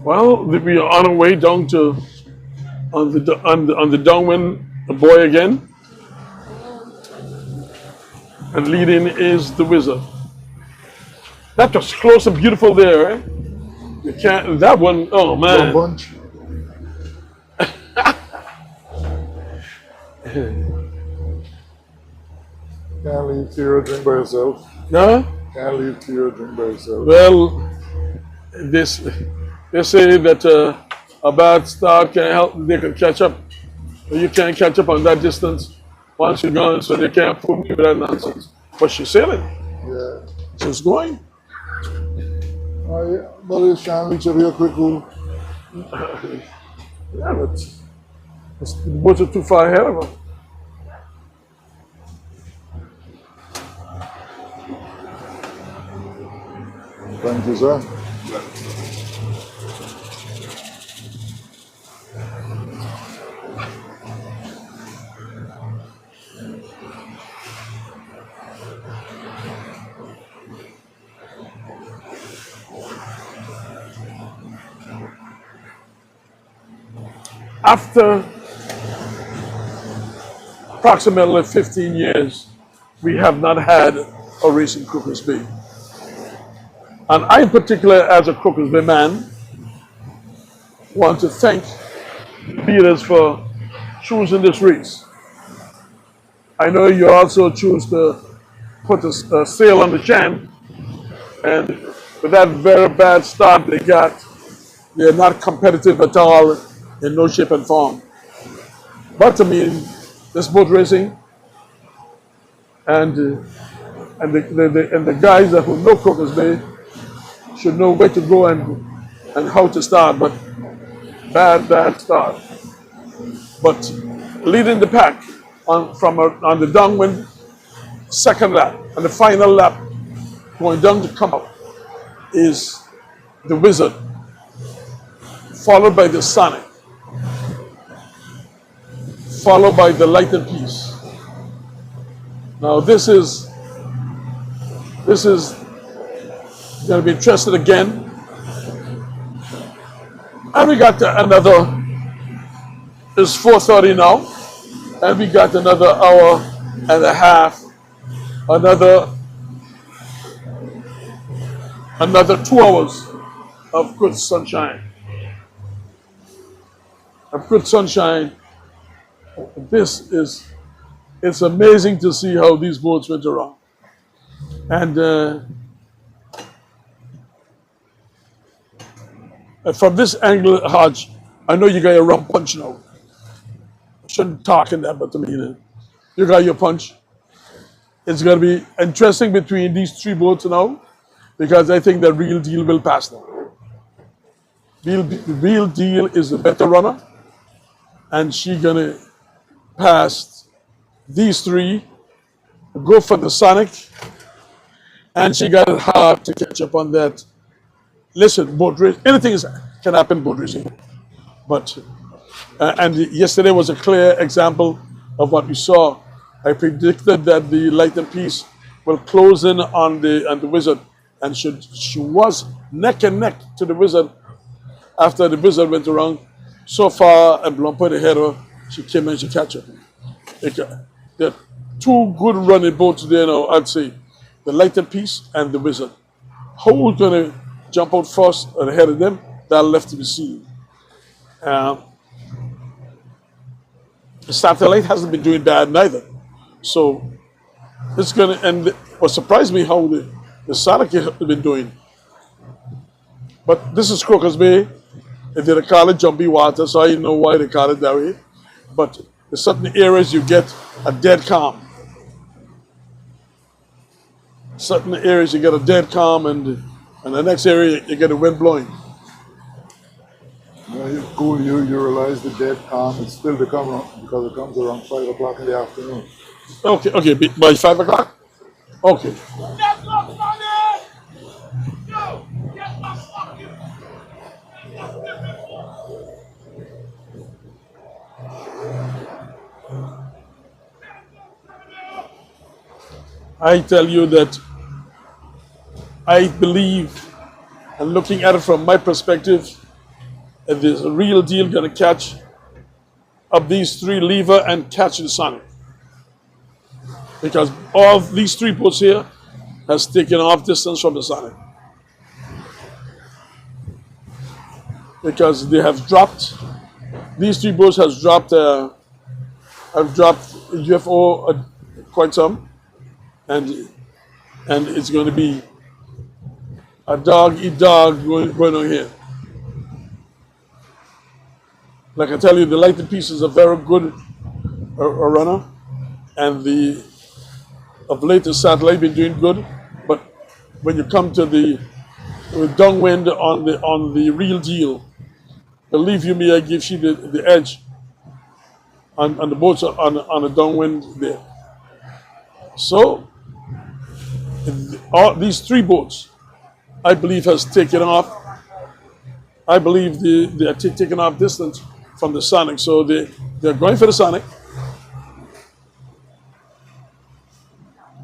A: Well, we are on our way down to on the downwind, the boy again, and leading is the wizard. That was close and beautiful there. Eh? You can't that one. Oh man!
B: Bunch. Can't leave Tira drink by yourself.
A: Huh?
B: Can't leave Tira drink by yourself.
A: Well, they say that a bad start can help. They can catch up. But you can't catch up on that distance once you're gone, so they can't fool me with that nonsense. But she's sailing.
B: Yeah.
A: She's going.
B: Oh yeah. But it's Shan reach up here quick, cool.
A: Yeah, but the boats are too far ahead of her.
B: Thank you, sir.
A: After approximately 15 years, we have not had a race in Crocus Bay. And I, in particular, as a Crocus Bay man, want to thank leaders for choosing this race. I know you also choose to put a sail on the Chan, and with that very bad start they got, they're not competitive at all in no shape and form. But I mean, this boat racing and the guys that who know Crocus Bay should know where to go and how to start. But bad start. But leading the pack on the downwind, second lap, and the final lap going down to come up is the Wizard, followed by the Sonic, followed by the Light and Peace. Now this is going to be interesting again. And we got another, it's 4:30 now, and we got another hour and a half, another 2 hours of good sunshine. It's amazing to see how these boats went around. And from this angle, Hajj, I know you got your rum punch now. I shouldn't talk in that, but I mean, you got your punch. It's going to be interesting between these three boats now, because I think the Real Deal will pass them. Real Deal is the better runner, and she's going to pass these three, go for the Sonic, and she got it hard to catch up on that. Listen, boat race, anything can happen boat racing. But, and yesterday was a clear example of what we saw. I predicted that the Light and Peace will close in on the Wizard, and she was neck and neck to the Wizard after the Wizard went around. So far, and Blomper ahead of her, she came and she catch up. There are two good running boats there now, I'd say. The Light and Peace and the Wizard. who's going to jump out first and ahead of them, that left to be seen. The satellite hasn't been doing bad neither. So it's going to, and what surprised me how the Sonic have been doing. But this is Crocus Bay. They did call it Jumpy Water, so I don't know why they call it that way. But in certain areas you get a dead calm. Certain areas you get a dead calm, and the next area you get a wind blowing.
B: Cool, you realize the dead calm is still to come because it comes around 5 o'clock in the afternoon.
A: Okay, by 5 o'clock? Okay. I tell you that I believe, and looking at it from my perspective, that there's a real deal going to catch up these three lever and catch the Sonic. Because all these three boats here has taken off distance from the Sonic. Because they have dropped, these three boats have dropped UFO quite some, and it's going to be a dog eat dog going on here. Like I tell you, the lighted piece is a very good runner, and the of late the satellite been doing good. But when you come to the downwind on the real deal, believe you me, I give you the edge on the boats on the downwind there. So all these three boats, I believe, has taken off. I believe they are taking off distance from the Sonic. So they're going for the Sonic.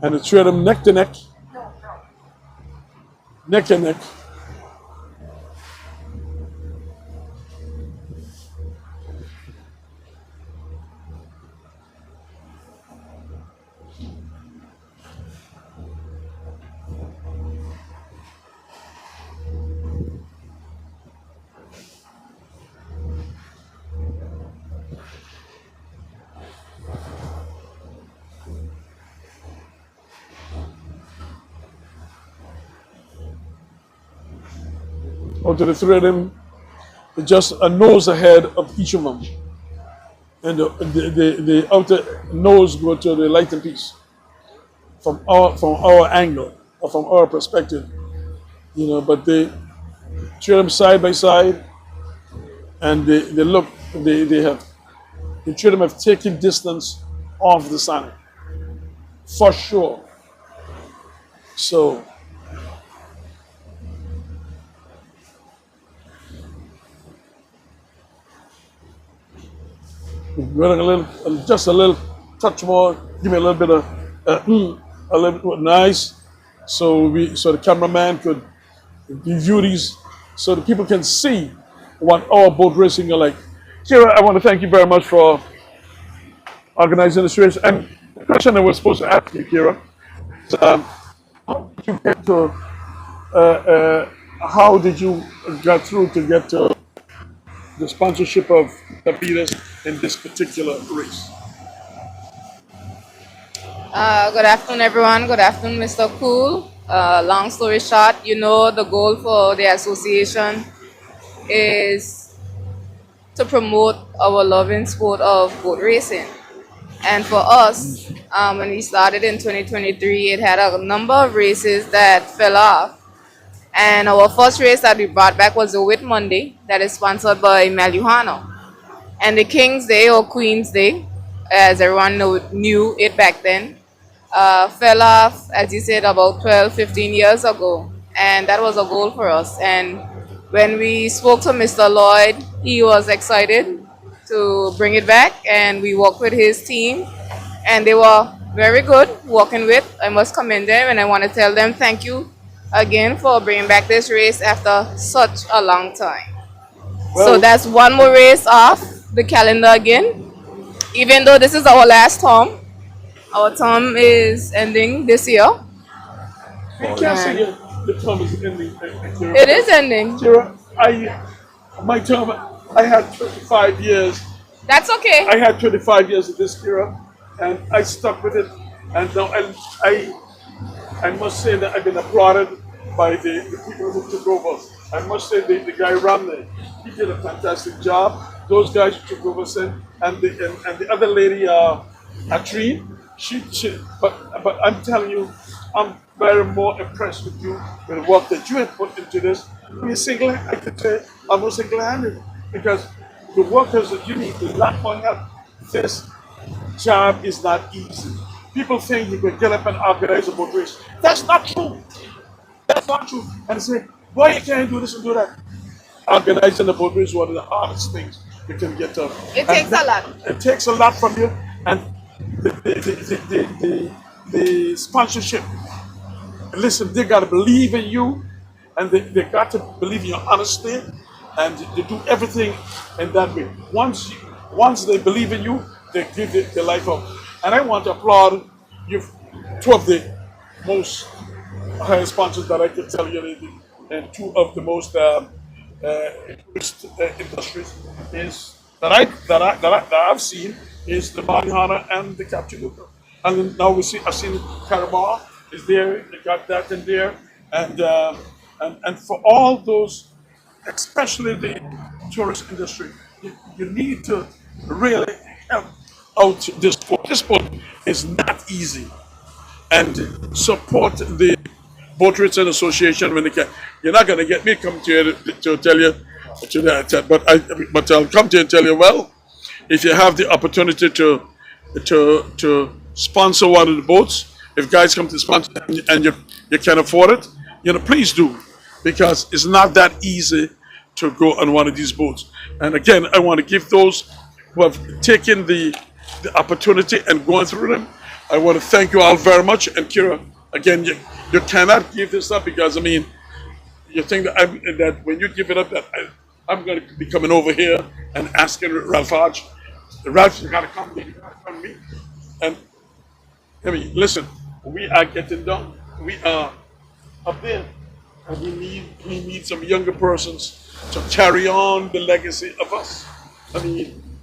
A: And the three of them neck to neck. Neck and neck. Out of the three of them, just a nose ahead of each of them. And the outer nose go to the lighting piece from our angle or from our perspective. But they three of them side by side, and they look, the three of them have taken distance off the Sonic. For sure. So we're just a little touch more. Give me a little bit of a little bit nice, so the cameraman could review these, so the people can see what our boat racing are like. Kira, I want to thank you very much for organizing this race. And the question I was supposed to ask you, Kira, is, how did you get through to get to the sponsorship of Tapitas in this particular race?
C: Good afternoon, everyone. Good afternoon, Mr. Cool. Long story short, the goal for the association is to promote our loving sport of boat racing. And for us, when we started in 2023, it had a number of races that fell off. And our first race that we brought back was the Whit Monday, that is sponsored by Maluhano. And the King's Day or Queen's Day, as everyone knew it back then, fell off, as you said, about 12, 15 years ago. And that was a goal for us. And when we spoke to Mr. Lloyd, he was excited to bring it back. And we worked with his team. And they were very good working with. I must commend them, and I want to tell them thank you again for bringing back this race after such a long time. Well, so that's one more race off the calendar again. Even though this is our last term, our term is ending this year.
A: We can't see you. the term is ending. Kira.
C: It is ending.
A: Kira, my term, I had 25 years.
C: That's okay.
A: I had 25 years of this, Kira, and I stuck with it. And now I must say that I've been applauded by the people who took over. I must say the guy Ramney, he did a fantastic job. Those guys who took over said, and the other lady, Atrine, but I'm telling you, I'm very more impressed with you with the work that you have put into this. I could say almost single-handed, because the workers that you need to not point out this job is not easy. People think you could get up and organize a boat race. That's not true. That's not true. And say, boy, you can't do this and do that. Organizing a boat race is one of the hardest things you can get done.
C: It takes a lot.
A: It takes a lot from you. And the sponsorship, listen, they got to believe in you, and they got to believe in your honesty, and they do everything in that way. Once they believe in you, they give their life up. And I want to applaud you, two of the most high sponsors that I can tell you, and two of the most industries is that I've seen is the Bounty Hunter and the Captain Luca. And then now I've seen Carabao is there. They got that in there, and for all those, especially the tourist industry, you need to really help out this sport. This sport is not easy, and support the Boat Racing Association when they can. You're not going to get me come to you to tell you to that, but I'll come to you and tell you, well, if you have the opportunity to sponsor one of the boats, if guys come to sponsor and you can afford it, please do, because it's not that easy to go on one of these boats. And again, I want to give those who have taken the opportunity and going through them, I want to thank you all very much. And Kira, again, you cannot give this up, because you think that when you give it up, that I'm going to be coming over here and asking Ralph Hajj. Ralph, you got to come from me. And listen, we are getting done. We are up there, and we need some younger persons to carry on the legacy of us.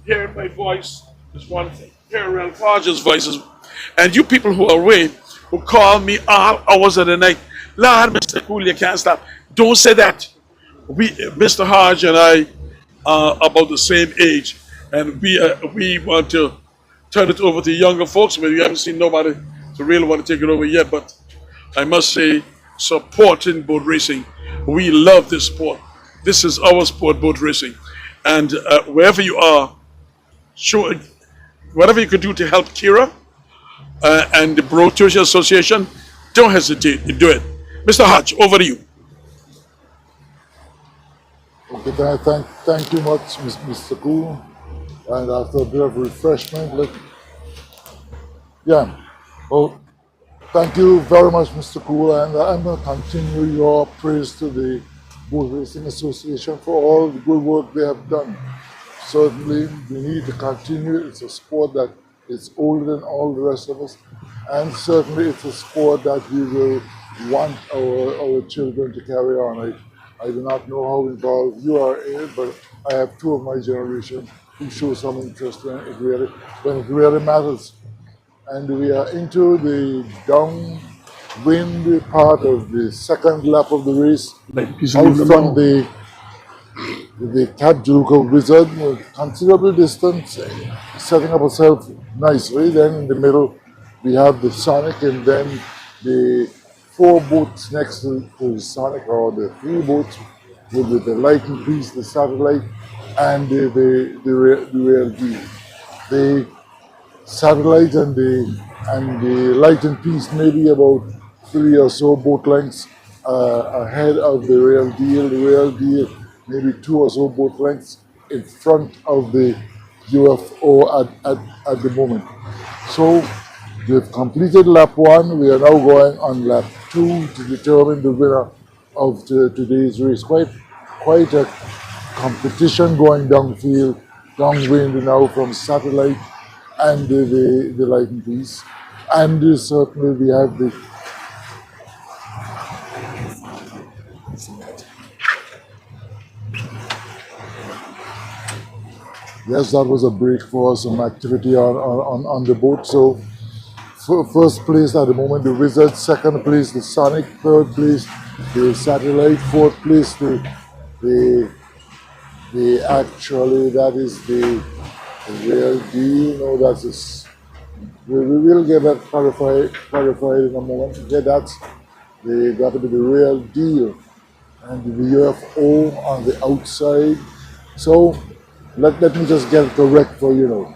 A: Hearing my voice is one thing. Hearing Ralph Hajj's voice is, and you people who are away, who call me all hours of the night, Lord, Mr. Cool, you can't stop. Don't say that. Mr. Hajj and I are about the same age, and we want to turn it over to younger folks, but we haven't seen nobody to really want to take it over yet. But I must say, supporting boat racing, we love this sport. This is our sport, boat racing, and wherever you are, sure, whatever you could do to help Kira and the Boat Racing Association, don't hesitate to do it. Mr. Hajj, over to you.
B: Okay, thank you much, Mr. Cool. And after a bit of refreshment, well, thank you very much, Mr. Cool, and I'm going to continue your praise to the Boat Racing Association for all the good work they have done. Certainly, we need to continue. It's a sport that is older than all the rest of us, and certainly it's a sport that we will want our children to carry on. I do not know how involved you are in it, but I have two of my generation who show some interest when it really matters. And we are into the downwind part of the second lap of the race. Out from the Capjuka Wizard, considerable distance, setting up herself nicely. Then in the middle, we have the Sonic, and then the four boats next to the Sonic, or the three boats with the lighting piece, the satellite, and the real deal. The satellite and the lighting piece maybe about 3 or so boat lengths ahead of the real deal. The real deal maybe 2 or so boat lengths in front of the UFO at the moment. So we've completed lap 1. We are now going on lap 2 to determine the winner of today's race. Quite a competition going downwind now from satellite and the lighting piece. And certainly we have Yes, that was a break for some activity on the boat. So, first place at the moment, the Wizard. Second place, the Sonic. Third place, the Satellite. Fourth place, the actually, that is the real deal. No, that's this. We will get that clarified in a moment. Yeah, that's got to be the real deal. And the UFO on the outside. So let me just get it correct for you know.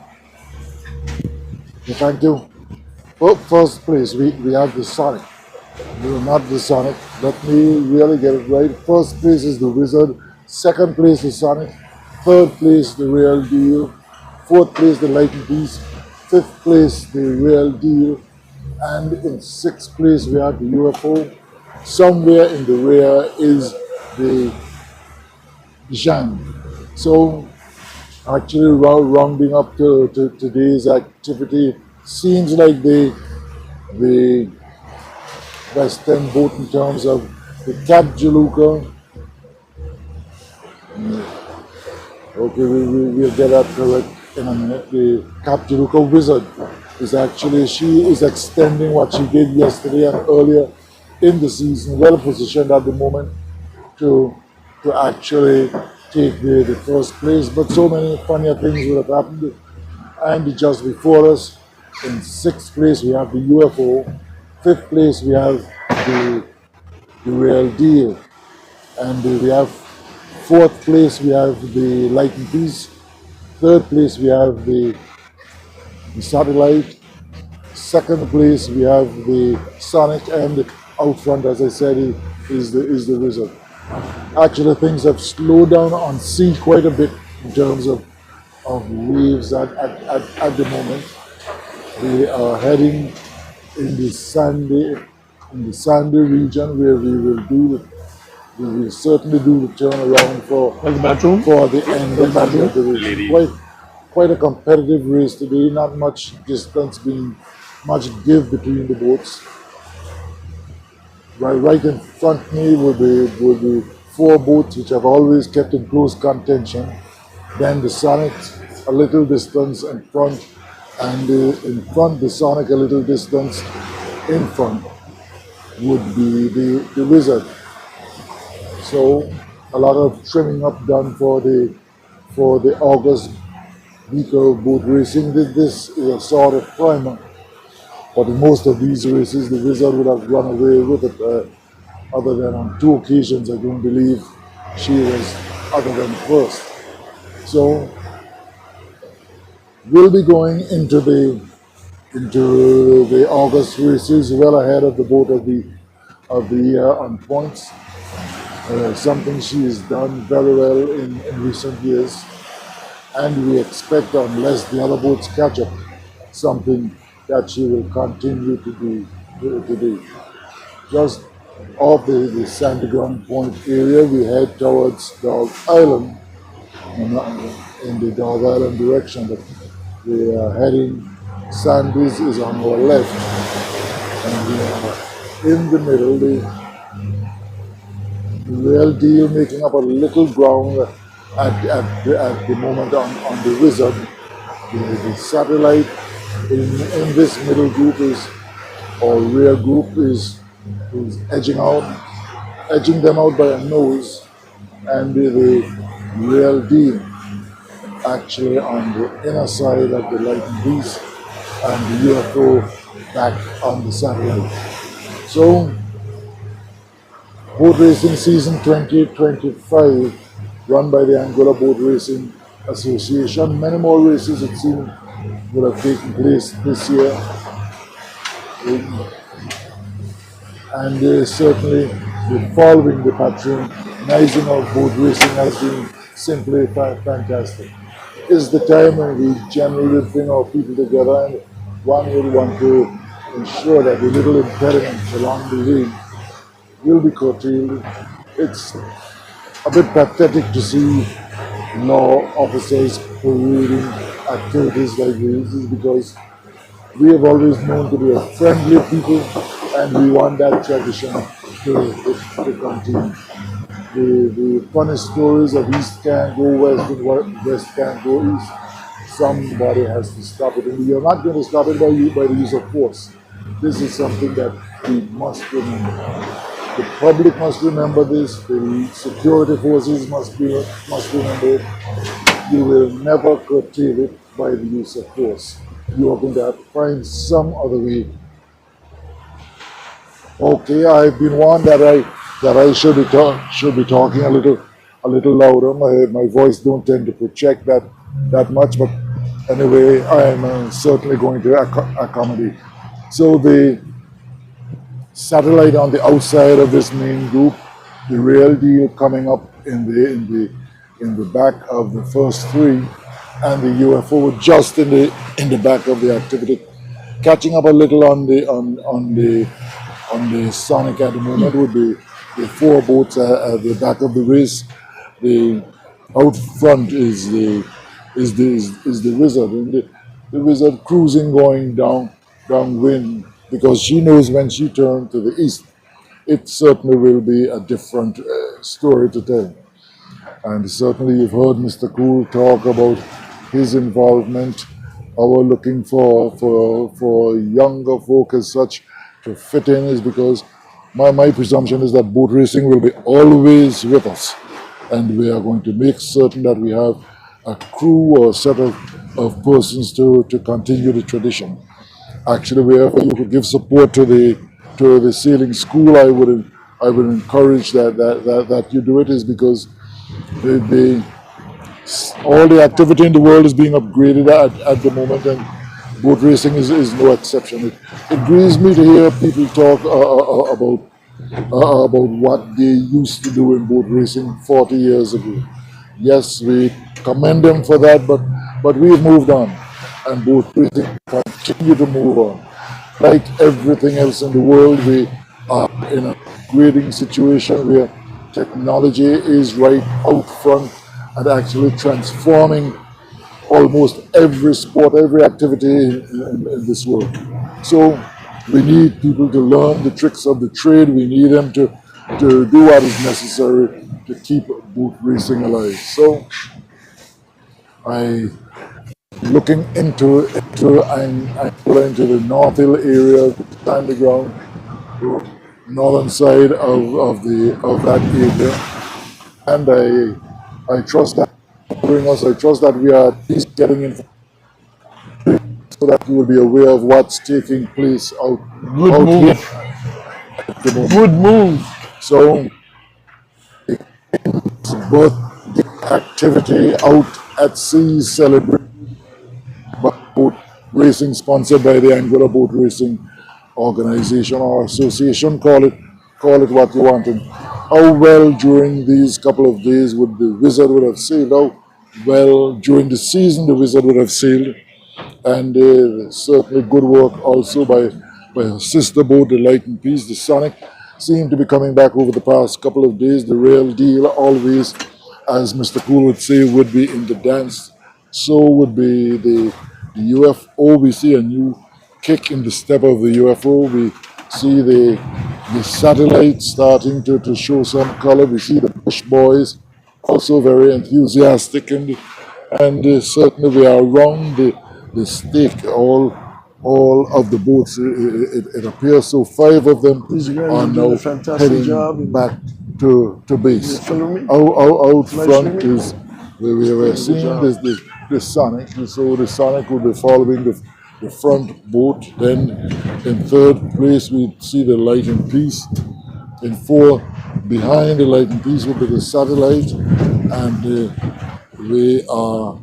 B: Thank you. Well, first place we have the Sonic. No, not the Sonic. Let me really get it right. First place is the Wizard. Second place the Sonic. Third place the Real Deal. Fourth place the Lightning Beast. Fifth place the Real Deal. And in sixth place we have the UFO. Somewhere in the rear is the Jean. So actually rounding up to today's activity, seems like the Western boat in terms of the Cap Jaluka. Okay, we'll get that correct in a minute. The Cap Jaluka Wizard is actually, she is extending what she did yesterday and earlier in the season, well positioned at the moment to actually take the first place. But so many funnier things would have happened. And just before us, in sixth place we have the UFO. Fifth place we have the Real Deal. And we have fourth place we have the Lightning Beast. Third place we have the Satellite. Second place we have the Sonic, and out front, as I said, is the Wizard. Actually, things have slowed down on sea quite a bit in terms of waves at the moment. We are heading in the sandy region where we will certainly do the turnaround for the end of the race. Quite a competitive race today. Not much distance being much give between the boats. Right in front of me will be four boats which have always kept in close contention. Then the Sonic a little distance in front, and in front the Sonic a little distance in front would be the Wizard. So a lot of trimming up done for the August week of boat racing. This is a sort of primer. But in most of these races, the Wizard would have run away with it, other than on two occasions. I don't believe she was other than first. So we'll be going into the August races well ahead of the boat of the year on points. Something she has done very well in recent years, and we expect, unless the other boats catch up, something that she will continue to do. Just off the Santa Ground Point area, we head towards Dog Island, in the Dog Island direction. But we are heading, Sandy's is on our left, and we are in the middle. The Real Deal making up a little ground at the moment on the Wizard. The Satellite in this middle group rear group is edging them out by a nose, and the Real Deal actually on the inner side of the Lightning Beast, and the UFO back on the Satellite. So boat racing season 2025, run by the Anguilla Boat Racing Association. Many more races, it seems, will have taken place this year. And certainly following the patronizing of boat racing has been simply fantastic. It's the time when we generally bring our people together, and one would want to ensure that the little impediments along the way will be curtailed. It's a bit pathetic to see law officers parading activities like these, because we have always known to be a friendly people, and we want that tradition to continue. the funny stories of East can't go west and west can't go east. Somebody has to stop it, and you're not going to stop it by the use of force. This is something that we must remember. The public must remember this. The security forces must remember it. You will never curtail it by the use of force. You are going to have to find some other way. Okay, I've been warned that I should be talking a little louder. My voice don't tend to project that much, but anyway, I am certainly going to accommodate. So the satellite on the outside of this main group, the real deal coming up in the back of the first three, and the UFO just in the back of the activity, catching up a little on the Sonic at the moment would be the four boats at the back of the race. The out front is the Wizard, and the Wizard cruising going downwind, because she knows when she turns to the east, it certainly will be a different story to tell. And certainly you've heard Mr. Cool talk about his involvement, our looking for younger folk as such to fit in, is because my presumption is that boat racing will be always with us, and we are going to make certain that we have a crew or a set of persons to continue the tradition. Actually, wherever you could give support to the sailing school, I would encourage that you do it, is because all the activity in the world is being upgraded at the moment, and boat racing is no exception. It grieves me to hear people talk about what they used to do in boat racing 40 years ago. Yes, we commend them for that, but we've moved on, and boat racing continue to move on. Like everything else in the world, we are in a grading situation where technology is right out front and actually transforming almost every sport, every activity in this world. So we need people to learn the tricks of the trade. We need them to do what is necessary to keep boat racing alive. So I looking into the North Hill area, the underground, northern side of that area, and I trust that I trust that we are at least getting in, so that you will be aware of what's taking place out here at the moment.
A: Good move.
B: So, both the activity out at sea celebrated by boat racing, sponsored by the Anguilla Boat Racing Organization or Association, call it what you want. And how well during these couple of days would the Wizard would have sailed? How well during the season the Wizard would have sailed? And certainly good work also by her sister boat, the Light and Peace, the Sonic, seemed to be coming back over the past couple of days. The real deal always, as Mr. Cool would say, would be in the dance. So would be the UFO. We see a new kick in the step of the UFO. We see the satellite starting to show some color. We see the Bush Boys also very enthusiastic, and certainly we are around the stake. All of the boats, it appears so. 5 of them are now heading back to base. Out front is where we were seeing the Sonic. So the Sonic will be following the front boat. Then in third place we see the Light and Peace. In 4, behind the Light and Peace will be the Satellite, and we are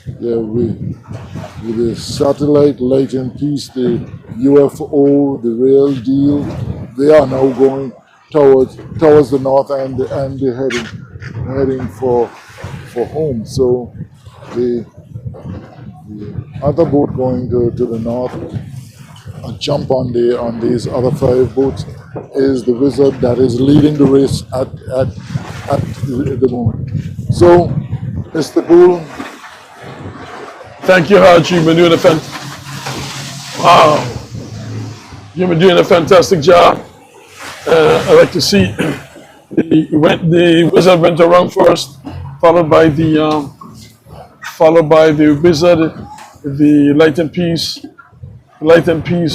B: with the Satellite, Light and Peace, the UFO, the Real Deal. They are now going towards the north, and they're heading for home. So the other boat going to the north, a jump on these other 5 boats, is the Wizard that is leading the race at the moment. So, Mr. Cool.
A: Thank you, Hajj. You've been doing You've been doing a fantastic job. I like to see The wizard went around first, followed by the wizard, the light and peace,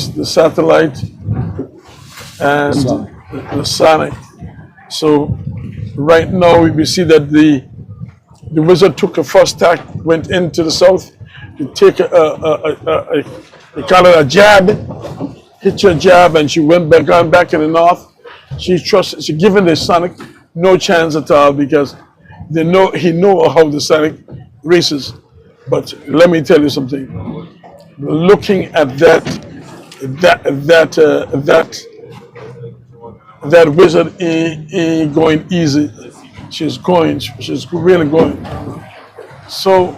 A: the satellite, and the sonic. So right now we see that the wizard took a first tack, went into the south. You take you call it a jab, hit your jab, and she went back on back in the north. She given the sonic no chance at all because he know how the sonic races. But let me tell you something. Looking at that wizard ain't going easy. She's really going. So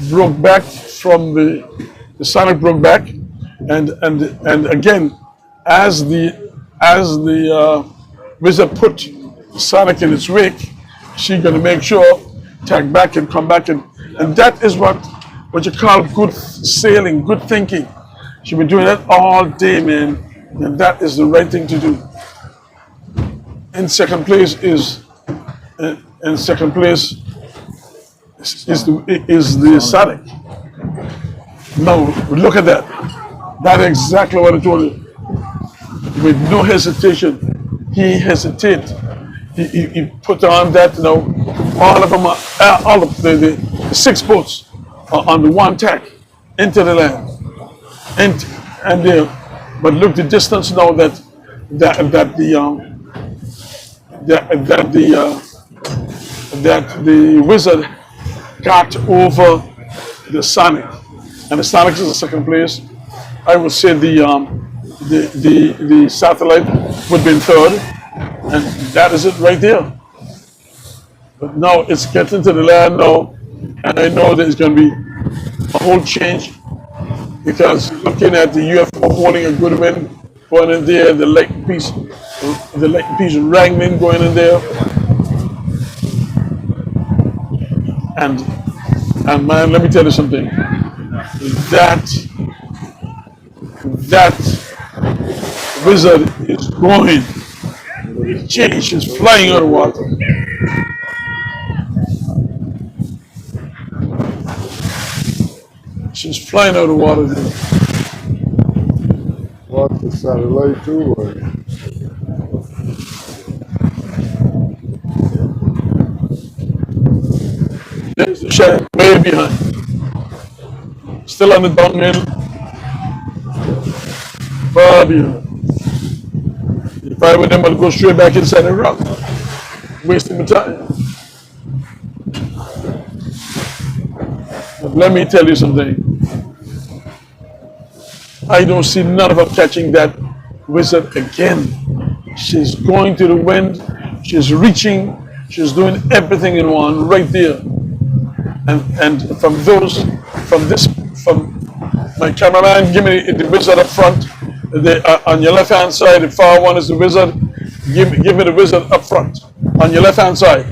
A: broke back from the sonic broke back, and again, as the wizard put sonic in its wake, she's gonna make sure tag back and come back, and that is what you call good sailing, good thinking. She's been doing that all day, man, and that is the right thing to do. In second place is the sonic. Now look at that. That's exactly what I told you. With no hesitation, he hesitated. He put on that. All of them, all of the 6 boats are on the one tack into the land, and there. But look the distance now that the wizard got over the sonic, and the sonic is in second place. I would say the satellite would be in third, and that is it right there. But now it's getting to the land now, and I know there's going to be a whole change because looking at the UFO holding a good wind going in there, the light piece wrangling going in there, and man, let me tell you something. That wizard is going. Change is flying out of water. She's flying out of water there.
B: What, the satellite too? Or?
A: There's the shadow way behind. Still on the downhill. Far behind. If I were them, I'd go straight back inside the rock. Wasting my time. But let me tell you something. I don't see none of her catching that wizard again. She's going to the wind. She's reaching. She's doing everything in one right there. And from my cameraman, give me the wizard up front. On your left hand side, the far one is the wizard. Give me the wizard up front. On your left hand side.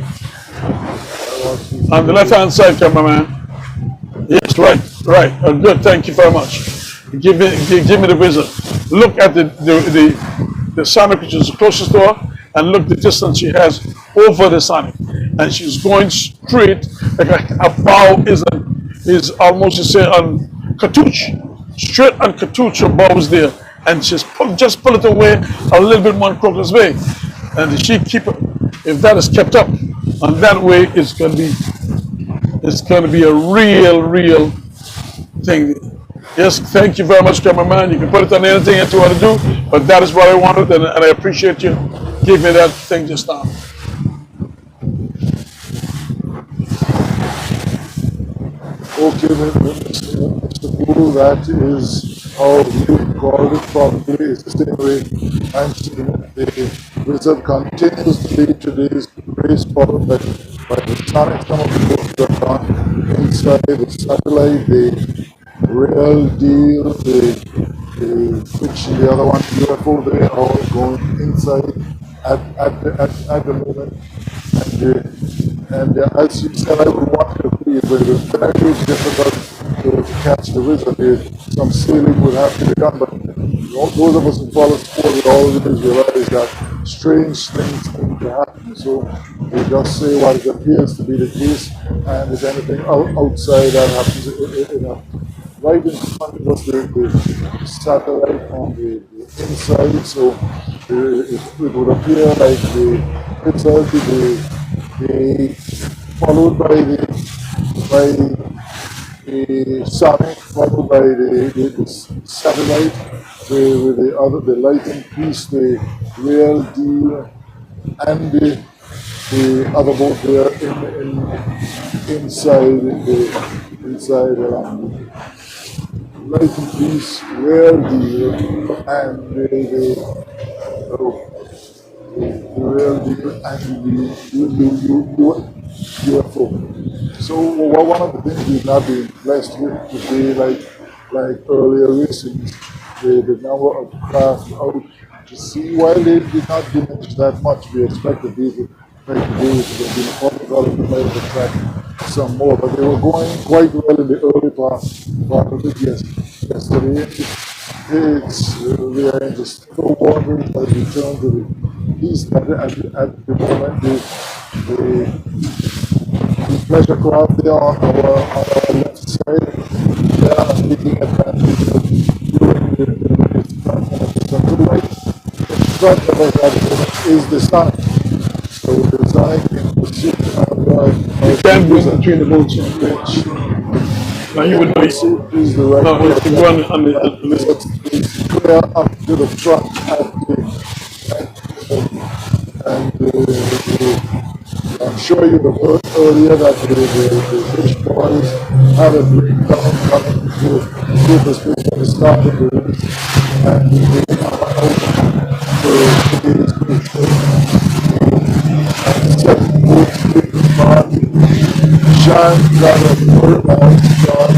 A: On the left hand side, cameraman. Yes, right. Oh, good. Thank you very much. Give me the wizard. Look at the sonic which is closest to her, and look the distance she has over the sonic, and she's going straight like a bow is almost, you say, on cartouche, straight on cartouche. Her bow is there, and just pull it away a little bit more close way, and she keep it. If that is kept up on that way, it's going to be a real thing. Yes, thank you very much, cameraman. You can put it on anything that you want to do, but that is what I wanted, and I appreciate you giving me that thing just now.
B: Okay, Mr. Guru, that is how you called it probably. It's the same way I'm seeing it. The wizard continues to lead today's race followed by the sonic. Some of the boats that are on inside the satellite, the real deal, which the other one, UFO, they are all going inside at the moment. And as you said, I would want to be, but it was very difficult to catch the wizard. Some sailing would have to be done, but those of us who follow sport would always realize that strange things to happen. So they just say what it appears to be the case, and if anything outside that happens, right in front of us, the satellite on the inside, so it would appear like the itself the followed by the sonic, followed by the satellite, with the lighting piece, the real deal, and the other boat there inside lighting piece, real deal, and the real deal, and the UFO. So one of the things we've not been blessed with today, like earlier recent, the number of craft out to sea, while they did not diminish that much, we expected people like today to have been probably might have attract some more, but they were going quite well in the early part of it yesterday. We are in the slow waters as we turn to the east at the moment. The pleasure craft there on our left side, they are taking advantage of doing the front of the right. In front of us at the moment is the sun. So the sun in pursuit
A: You
B: of
A: can't go in between the boats.
B: which
A: Now you would know.
B: pursuit is the right
A: No,
B: way
A: it's
B: of
A: the
B: life.
A: one on the list.
B: It's clear up to the front and I'm sure you have heard earlier that the British boys had a breakdown coming to the space when they started the race, and they are out for today's and seven boats taking part. Sean got a third down,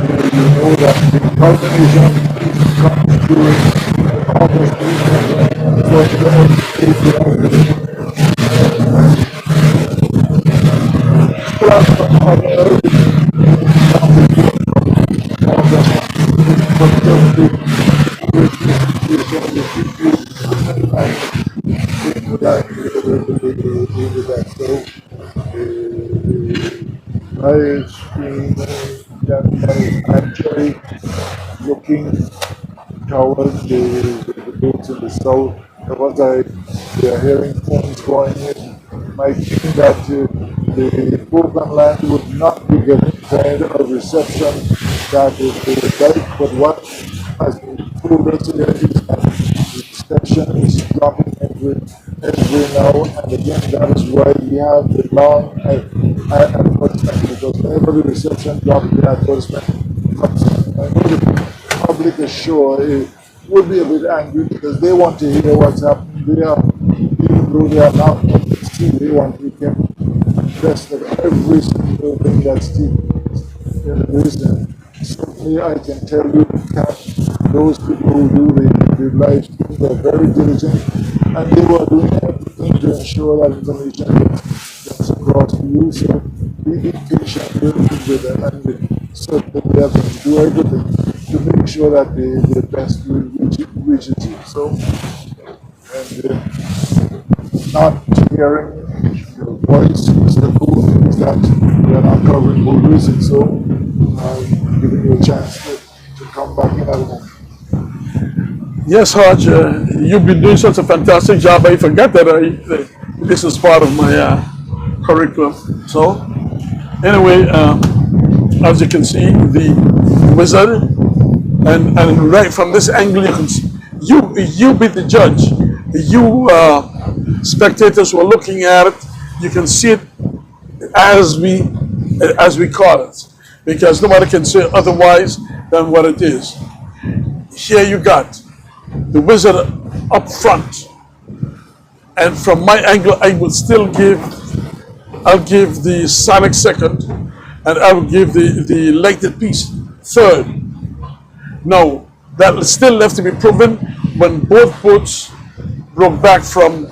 B: You know that the culmination comes during August 8th I screen that actually looking towards the boats in the south. What they are hearing phones going in, might think that the Portland land would not be getting kind of reception that they would like, but what has been progress here is that the reception is dropping every now and again. That is why we have the long advertisement, because whenever the reception drops, the advertisement comes in. I know the public ashore would be a bit angry because they want to hear what's happening there, even though they are not on the sea. They want to get best of every single thing that's taking place in the basin. Certainly, I can tell you that those people who do the live streams are very diligent, and they were doing everything to ensure that information gets across to you. So be patient with them, and certainly they have to do everything to make sure that the best reaches you. So, and not hearing your voice, Mr. Cool, means that we are not covering good reason. So, I'm giving you a chance to come back in at a moment.
A: Yes, Hajj, you've been doing such a fantastic job. I forget that this is part of my curriculum. So, anyway, as you can see, the wizard, and right from this angle, you can see, you be the judge. You spectators who are looking at it, you can see it as we call it, because nobody can say otherwise than what it is. Here you got the wizard up front, and from my angle, I'll give the sonic second, and I will give the lighted piece third. Now, that is still left to be proven when both boats broke back from,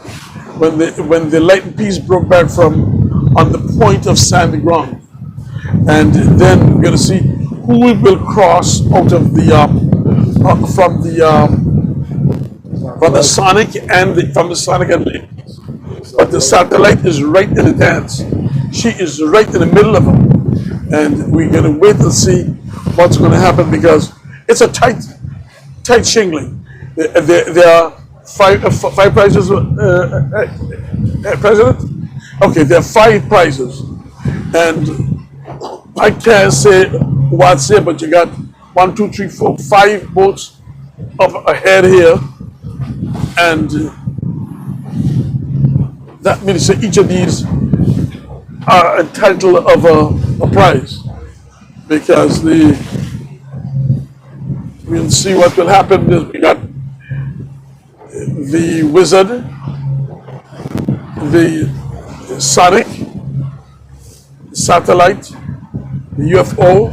A: when the lighted piece broke back from on the point of sandy ground. And then we're going to see who will cross out of the, from the sonic and light. But the satellite is right in the dance. She is right in the middle of them. And we're going to wait and see what's going to happen, because it's a tight shingling. There are five prizes, President? Okay, there are 5 prizes. And I can't say what's here, but you got 1, 2, 3, 4, 5 boats up ahead here. And that means that each of these are entitled of a prize, because we'll see what will happen. Is we got the wizard, the sonic, satellite, the UFO,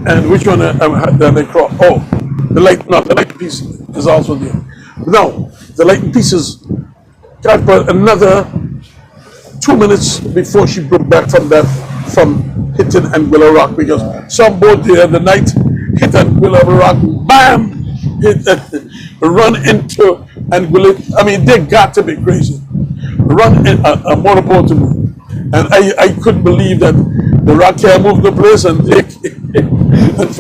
A: and which one did they cross? Oh, the light piece is also there. No, the light pieces got but another 2 minutes before she broke back from hitting Anguilla Rock, because some boat there the night hit Anguilla Rock, bam, run into Anguilla. I mean, they got to be crazy. Run in a motorboat to move. And I couldn't believe that the rock can't move the place, and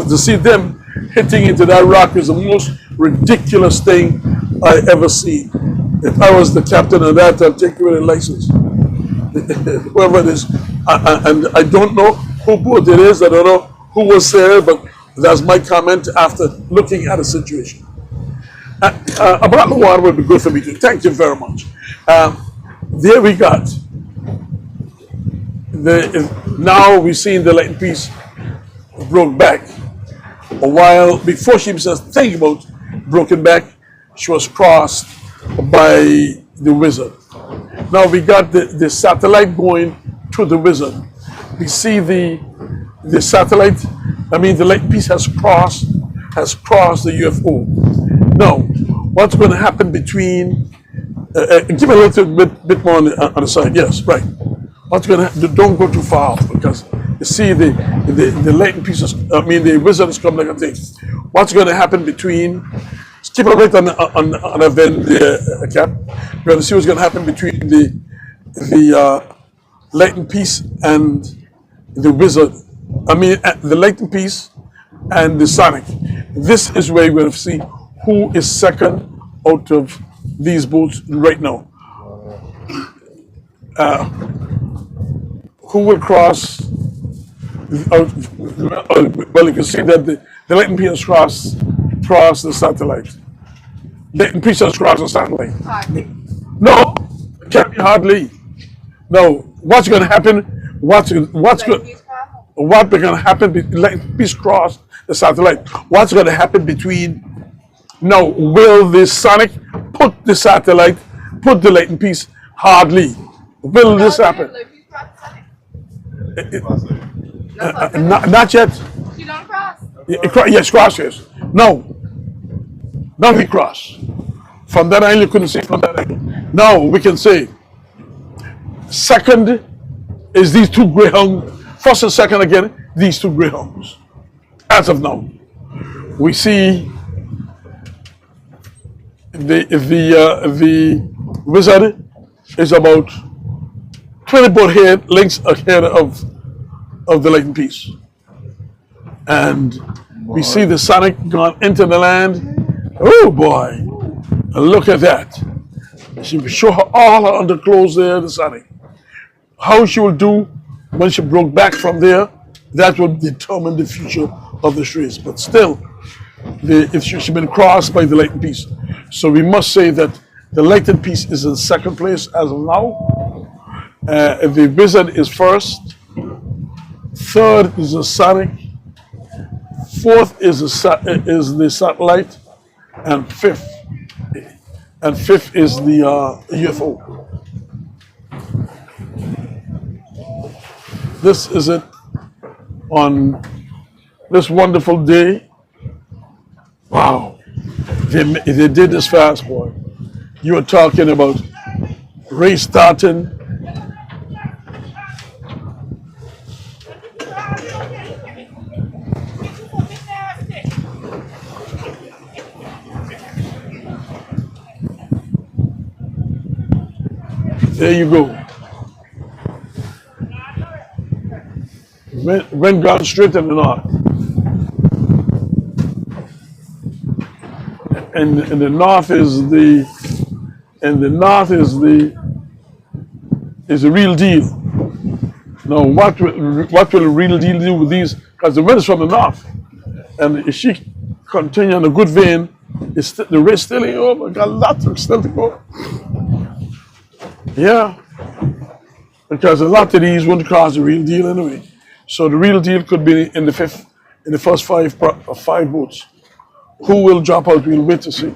A: to see them hitting into that rock is the most ridiculous thing I ever seen. If I was the captain of that, I'd take away the license. Whoever it is, and I don't know who boat it is, I don't know who was there, but that's my comment after looking at the situation. A bottle of water would be good for me too. Thank you very much. There we got. Now we've seen the light piece broke back. A while before she was thinking about broken back, she was crossed by the wizard. Now we got the satellite going to the wizard. We see the the satellite, the light piece has crossed the UFO. Now, what's going to happen between? Give a little bit more on the side. Yes, right. What's going to happen? Don't go too far off, because you see the light pieces. The wizard is coming like a thing. What's going to happen between? Keep it right on the cap. We're going to see what's going to happen between the lighting piece and the wizard. The lighting piece and the sonic. This is where we're going to see who is second out of these boats right now. Who will cross? Well, you can see that the lighting piece cross the satellite. Lighting piece cross the satellite.
C: Hardly.
A: No, it can't be hardly. No, what's going to happen? What's going to happen? Light piece cross the satellite. What's going to happen between? Now, will the sonic put the satellite, put the lighting piece? Hardly. Will this happen? Not yet.
C: You don't cross.
A: Yes, cross, yes. No. Now we cross. From that angle, you couldn't say from that angle. Now we can say second is these two greyhounds. First and second again, these two greyhounds. As of now, we see the wizard is about 20 boat lengths ahead of the lighting piece, and we see the sonic gone into the land. Oh boy, look at that. She will show her all her underclothes there, the sonic. How she will do when she broke back from there, that will determine the future of this race. But still, she's been crossed by the lighting piece. So we must say that the lighted piece is in second place as of now. The wizard is first. Third is the sonic. Fourth is the satellite, and fifth is the UFO. This is it on this wonderful day. Wow, they did this fast, boy. You were talking about race starting. There you go. Went gone straight in the north. And the north is the real deal. Now, what will the real deal do with these? Because the wind is from the north, and if she continue on a good vein, the race still ain't over. Got a lot still to go. Yeah, because a lot of these wouldn't cross the real deal anyway. So the real deal could be in the first five boats. Who will drop out? We'll wait to see.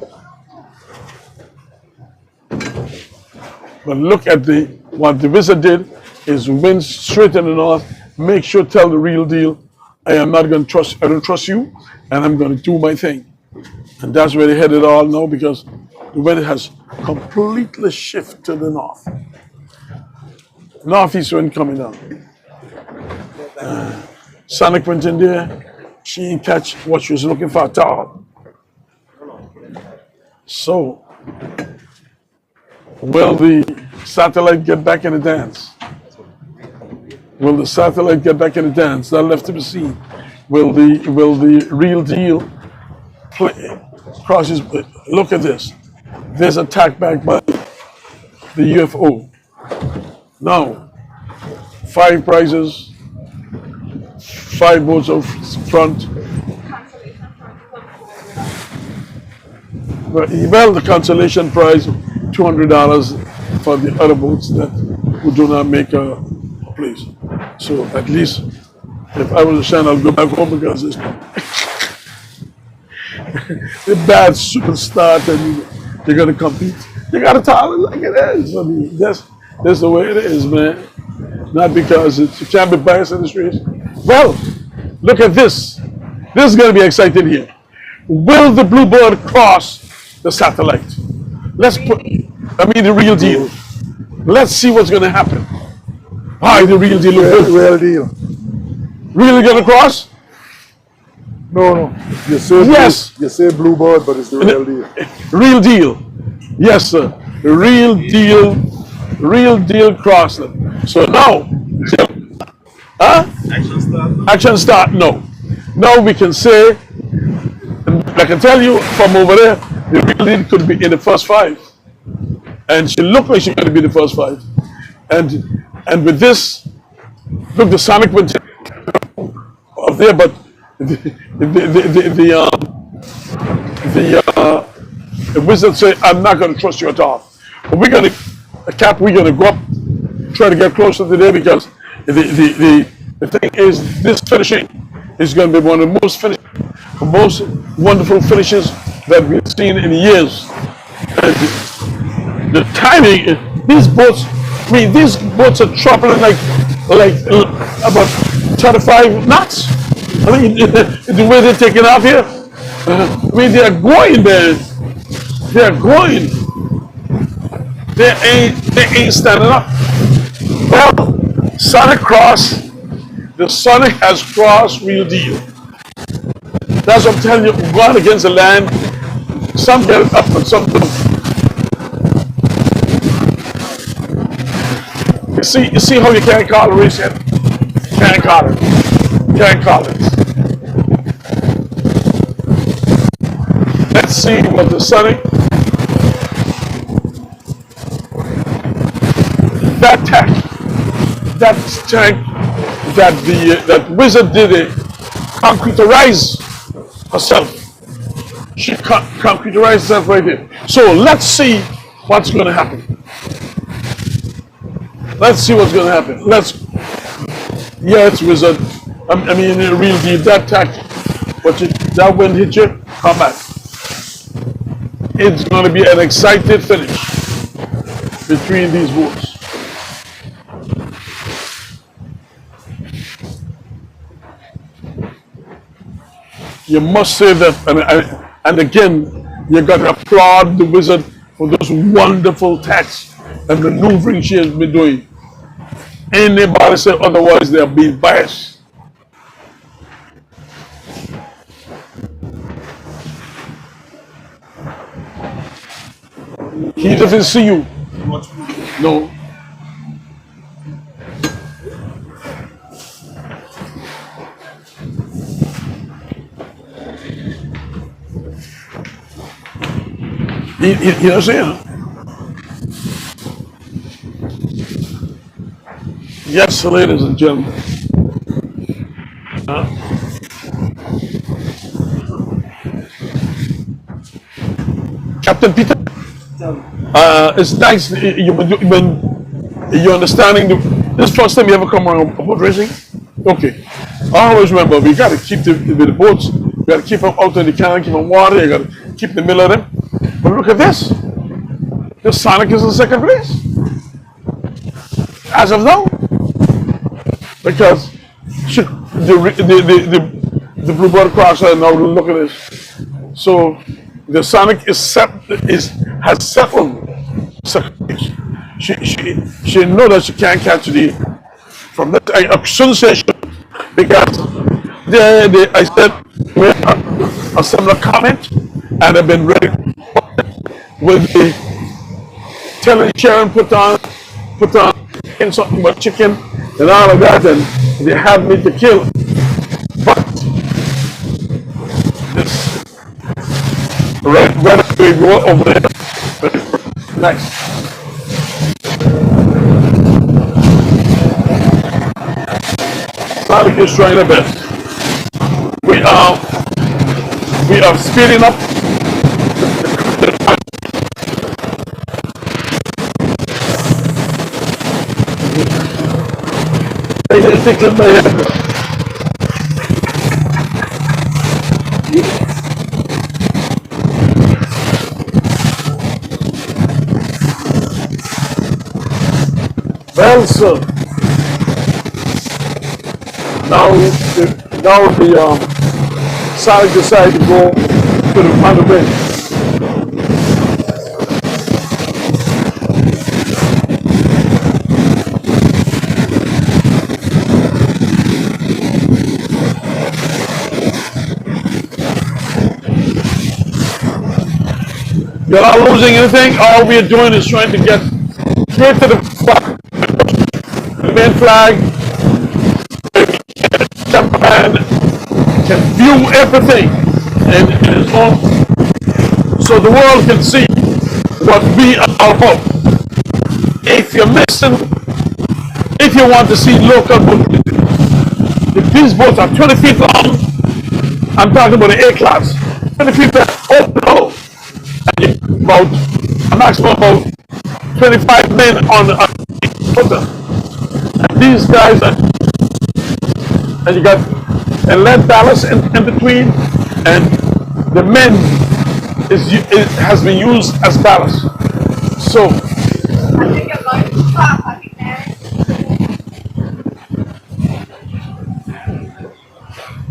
A: But look at what the wizard did is went straight in the north. Make sure tell the real deal. I don't trust you, and I'm going to do my thing. And that's where they headed all now, because the weather has completely shifted to the north. Northeast wind coming down. Sonic went in there. She didn't catch what she was looking for at all. So, will the satellite get back in the dance? Will the satellite get back in the dance? That left to be seen. Will the real deal play? Crosses. Look at this. There's attack back by the UFO. Now, 5 prizes, 5 boats out front. Well, the consolation prize, $200 for the other boats who do not make a place. So at least, if I was a Shan, I'll go back home, because it's the bad superstar and they're going to compete. You got to tell it like it is. I mean, that's the way it is, man. Not because you can't be biased in the streets. Well, Look at this. This is going to be exciting here. Will the bluebird cross the satellite? Let's put, the real deal. Let's see what's going to happen. Hi, the real deal.
B: Real deal.
A: Really going to cross?
B: No. You say
A: Yes.
B: You say bluebird, but it's the real deal.
A: Real deal. Yes, sir. Real deal. Real deal crossing. So now,
D: Action start.
A: action start. No. Now we can say, and I can tell you from over there, the real deal could be in the first 5. And she looked like she's going to be the first 5. And with this, look, the Sonic went up there, but the wizard said, I'm not going to trust you at all. But we're going to go up, try to get closer to there, because the thing is, this finishing is going to be one of the most wonderful finishes that we've seen in years. And the timing, these boats are traveling like about 35 knots. The way they're taking off here, they're going there. They're going. They ain't standing up. Well, Sonic crossed. The Sonic has crossed, real deal. That's what I'm telling you. God against the land. Some get it up and some don't. You see how you can't call a race yet? Can't call it. Can't call it. Let's see what the Sonic. That tank that wizard did it concreterize herself. She concreterized herself right there. So let's see what's going to happen. Let's see what's going to happen. Yeah, it's wizard. The real deal. That tack, that wind hit you, come back. It's going to be an excited finish between these boats. You must say that, and again, you got to applaud the wizard for those wonderful tacks and maneuvering she has been doing. Anybody say otherwise, they're being biased. He doesn't see you. No. You know what I'm saying? Yes, ladies and gentlemen. Captain Peter, it's nice when you're understanding this first time you ever come around boat racing. Okay, I always remember we got to keep the boats, we got to keep them out in the canal, keep them water, you got to keep the middle of them. But look at this. The Sonic is in second place as of now, because the bluebird crosser. Now look at this. So the Sonic has settled second place. She know that she can't catch the from that. I shouldn't say she, because I said a similar comment, and I've been ready with the telling Sharon put on in something about chicken and all of that, and they had me to kill. But this red we go over there. Nice. Sonic is trying their best. We are speeding up. They didn't think of my head. Well, sir, now Now the Sonic decided to go to the other way. We're not losing anything. All we're doing is trying to get straight to the flag, the main flag, and can view everything in its own, so the world can see what we are about. If you're missing, if you want to see local boats, if these boats are 20 feet long, I'm talking about the A class, 20 feet open hull, about a maximum of 25 men on the footer. And these guys are, and you got a lead ballast in between, and the men has been used as ballast. So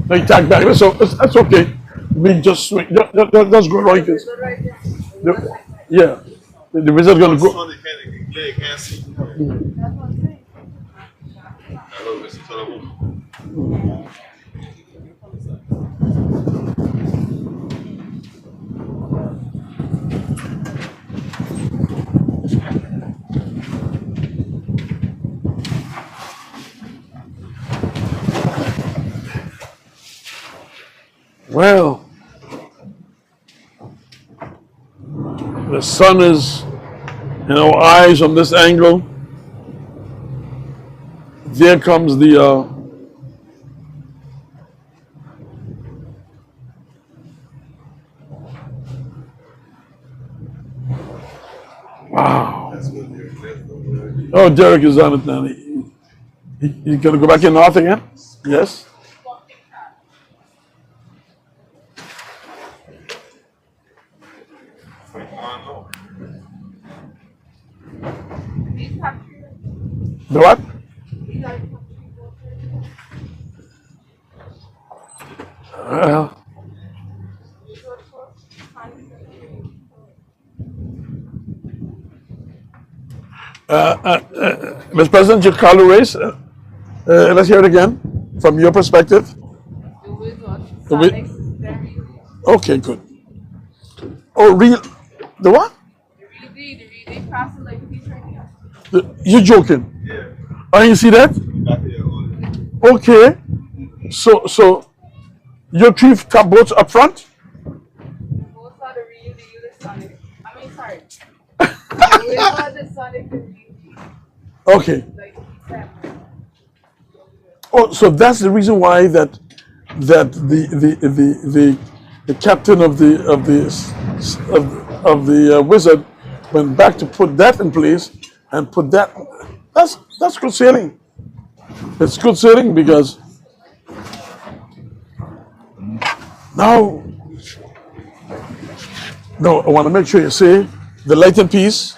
A: they tag back. So that's okay. We just swing. Let's go right this. Yeah, the wizard gonna go. Well, the sun is in our eyes from this angle. There comes the wow. Oh, Derek is on it now. He's gonna go back in north again? Yes. The what? Well, Mr. President, you call the race. Let's hear it again from your perspective. Okay, good. Oh, real? The what? You're joking? Yeah. Oh, you see that? Okay. So your three top boats up front?
C: Both are the real deal, the Sonic. I mean, sorry. The Sonic, the real deal.
A: Okay. Oh, so that's the reason why that the captain of the wizard went back to put that in place and put that. That's good sailing. It's good sailing because now I want to make sure you say the light and piece,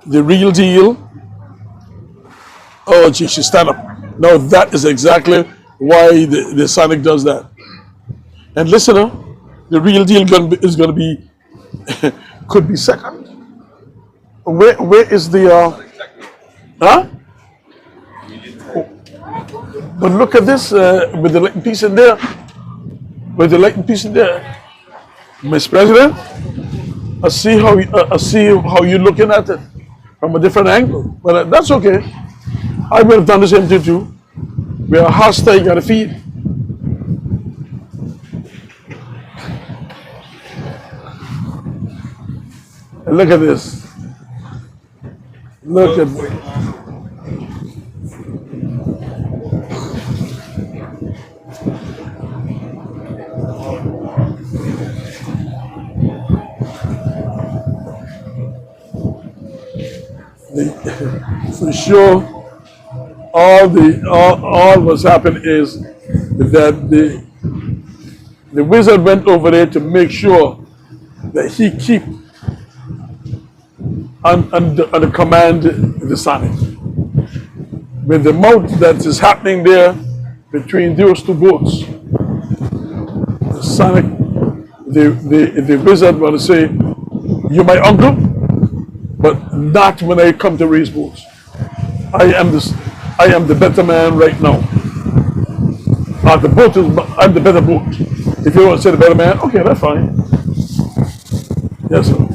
A: the real deal. Oh, gee, she stand up. No, that is exactly why the Sonic does that. And listener, the real deal is going to be could be second. Where is the huh? But look at this with the light piece in there. With the light piece in there, Mr. President. I see how you're looking at it from a different angle. But that's okay. I would have done the same thing too. We are hostile, you gotta feed. And look at this. Look at this. For sure, all what's happened is that the wizard went over there to make sure that he keep under command the Sonic. With the mouth that is happening there, between those two boats. The Sonic, the wizard want to say, "You're my uncle, but not when I come to raise boats. I am the better man right now. The boat is, I'm the better boat. If you want to say the better man, okay, that's fine. Yes, sir."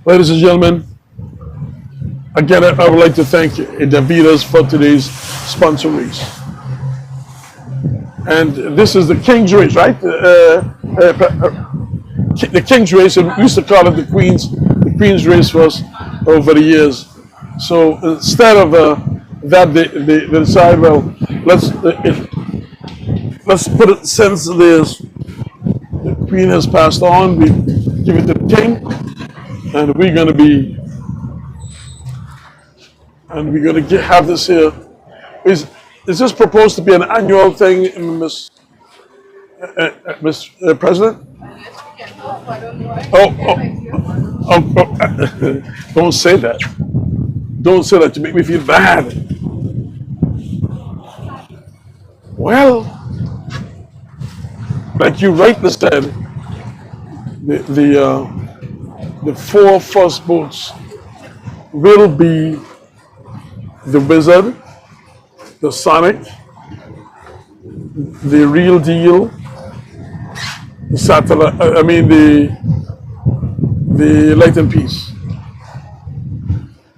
A: Ladies and gentlemen, again, I would like to thank Davidas for today's sponsor race. And this is the King's race, right? The King's race, and we used to call it the Queen's race was over the years. So instead of that, they decide, well, let's put it, since the Queen has passed on, we give it to the King. And we're going to have this here. Is this proposed to be an annual thing, Miss President? Oh, don't say that. Don't say that to make me feel bad. Well, like you rightly said, the four first boats will be the Wizard, the Sonic, the Real Deal, the Satellite, the Light and Peace.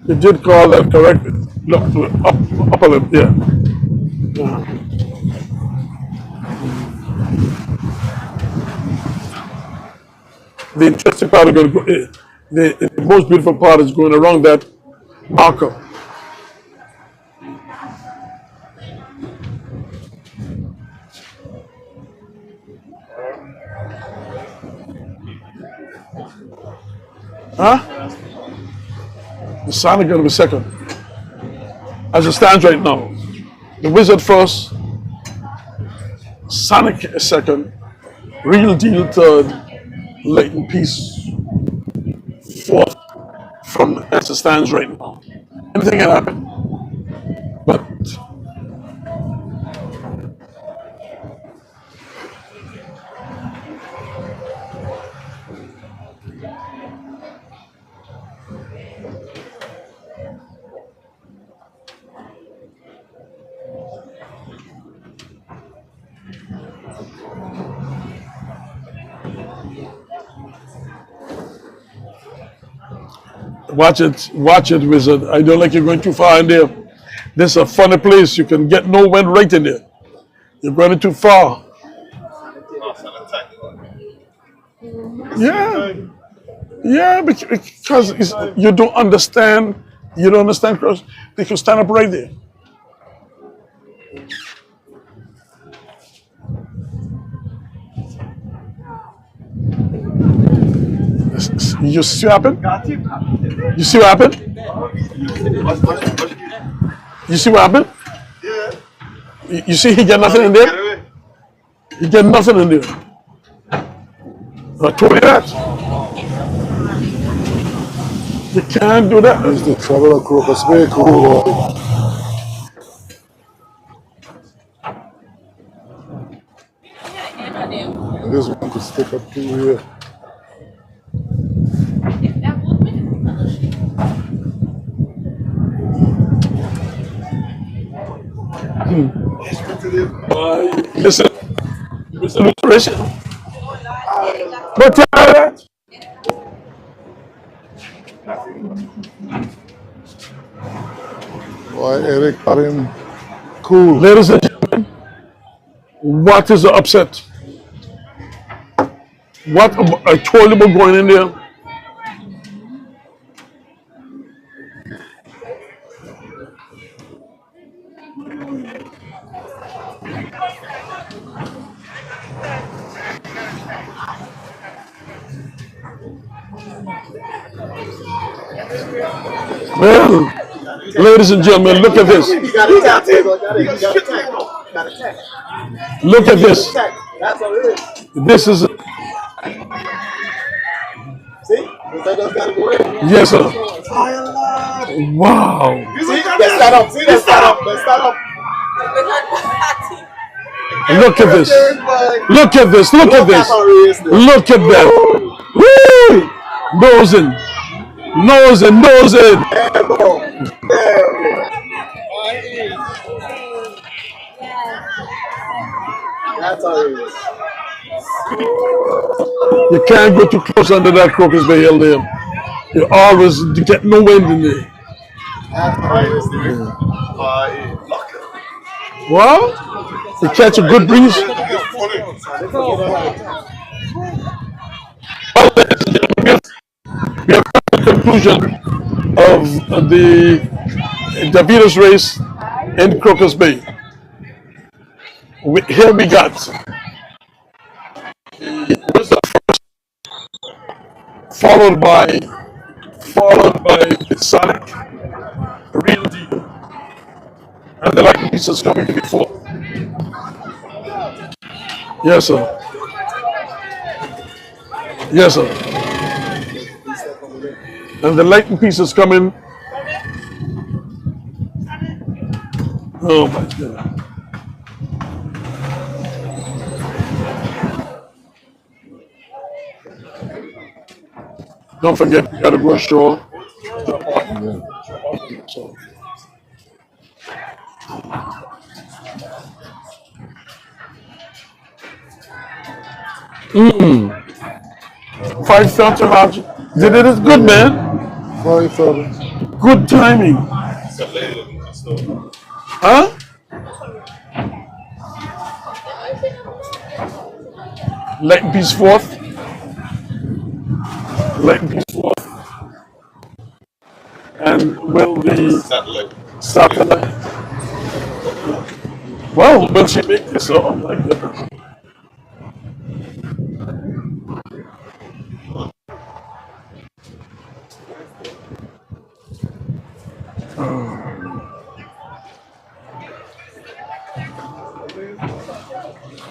A: You did call that correct. Look, up a little, yeah. The interesting part is going to go, the most beautiful part is going around that marker. Huh? The Sonic going to be second. As it stands right now. The Wizard first, Sonic second, Real Deal third, Light and Peace fourth, from as it stands right now. Anything can happen. But watch it, Wizard. I don't like you going too far in there. This is a funny place. You can get no wind right in there. You're going too far. Yeah, because you don't understand. You don't understand, because they can stand up right there. You see what happened? You see what happened? You see what happened? You see he got nothing in there? He got nothing in there. I told you that. You can't do that.
B: It's the trouble of Crocus Bay, cool. This one could stick up to here.
A: Listen, Mr. Lucretia. But tell her that.
B: Why Eric got him cool.
A: Ladies and gentlemen, what is the upset? What I told you about going in there? Well, ladies and gentlemen, look at this.
D: You got to tap it. You got to tap. Got to tap.
A: Look at this.
D: That's all it is.
A: This is,
D: See? That does got to go in.
A: yes, sir. Wow.
D: See? Let's start up. See? Let's start up. Let's start up.
A: Look at this. Look at this. Look at this. Look at that. Woo! Nosing. Nosing. Nosing.
D: That's all it is.
A: You can't go too close under that crocus bay hill there. You always get no wind in there.
D: That's all it is.
A: Well, you catch a good breeze. Well, ladies and gentlemen, we have come to the conclusion of the Davidas race in Crocus Bay. Here we got Wizard first, followed by the Sonic, Real Deal, and the Lightning Pieces coming before. Yes, sir. Yes, sir. And the Lightning Pieces coming. Oh my God. Don't forget, you gotta go ashore. So, 5,000 Hajj. Did it is good, man.
B: 5,000.
A: Good timing. Huh? Lightning Piece fourth. Lightning Piece fourth. And will the satellite. Well, will she make this? Oh my goodness.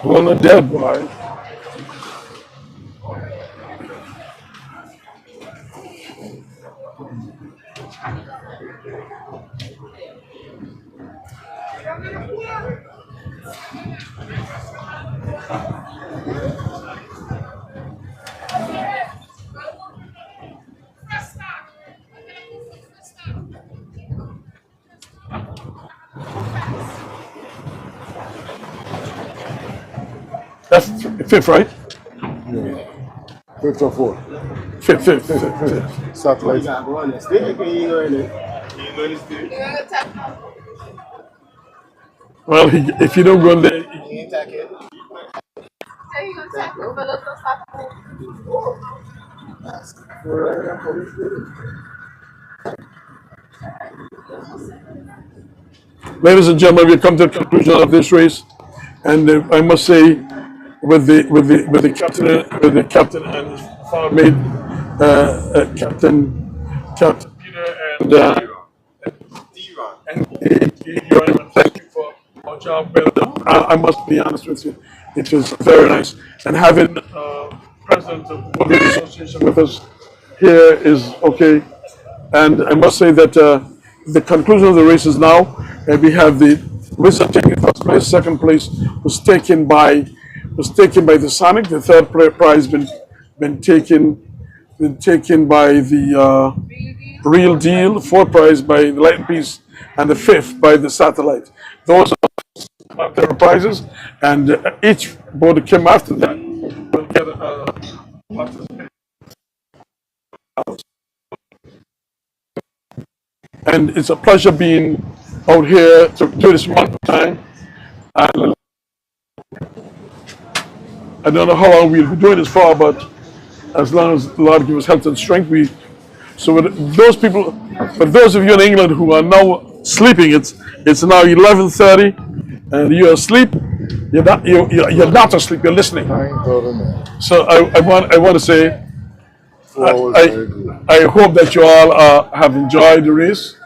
A: Well, the dead boy. That's fifth, right?
B: Yeah. 5th or 4th.
A: Fifth.
B: Satellite.
A: Well, if you don't go in there, ladies and gentlemen, we come to the conclusion of this race, and I must say, with the captain and his farm mate, Captain Peter and thank you for our job. Well done. I must be honest with you, it was very nice, and having president of the World Association with us here is okay. And I must say that the conclusion of the race is now. We have the Wizard taking first place. Second place was taken by the Sonic. The third prize been taken by the Real Deal. Fourth prize by the Lightning Piece, and the fifth by the Satellite. Those are their prizes, and each boat that came after that will get and it's a pleasure being out here to do this one time. And I don't know how long we'll be doing this for, but as long as the Lord gives us health and strength, so with those people, for those of you in England who are now sleeping, it's now 11:30, and you're asleep. You're not asleep. You're listening. So I want to say, I hope that you all have enjoyed the race,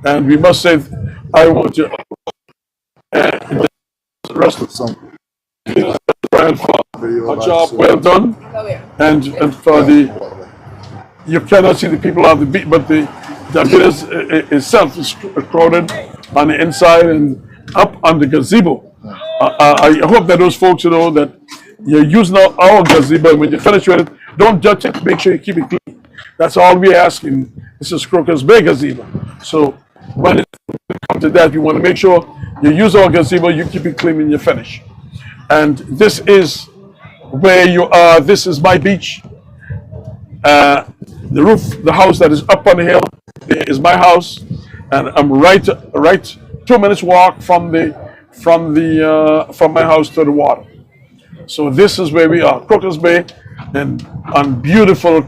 A: and we must say, I want to the rest of Brian for a job well done, and for you cannot see the people on the beat, but the village itself is crowded on the inside and up on the gazebo. I hope that those folks know that you're using our gazebo. When you finish with it, don't judge it. Make sure you keep it clean. That's all we're asking. This is Crocus Bay gazebo. So when it comes to that, you want to make sure you use our gazebo, you keep it clean when you finish. And this is where you are. This is my beach. The roof, the house that is up on the hill, is my house, and I'm right 2 minutes walk from my house to the water. So this is where we are, Crocus Bay, and on beautiful.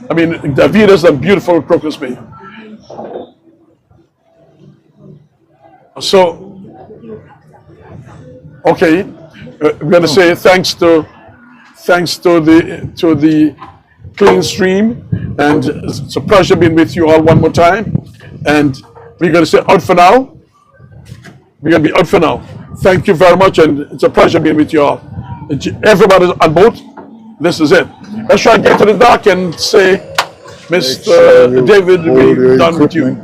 A: I mean, Davidas and beautiful Crocus Bay. So, okay, we're going to say thanks to the clean stream, and it's a pleasure being with you all one more time. And we're going to say out for now. We're going to be out for now. Thank you very much, and it's a pleasure being with you all. Everybody's on boat. This is it. Let's try and get to the dock and say, Mr. David, we're done with you.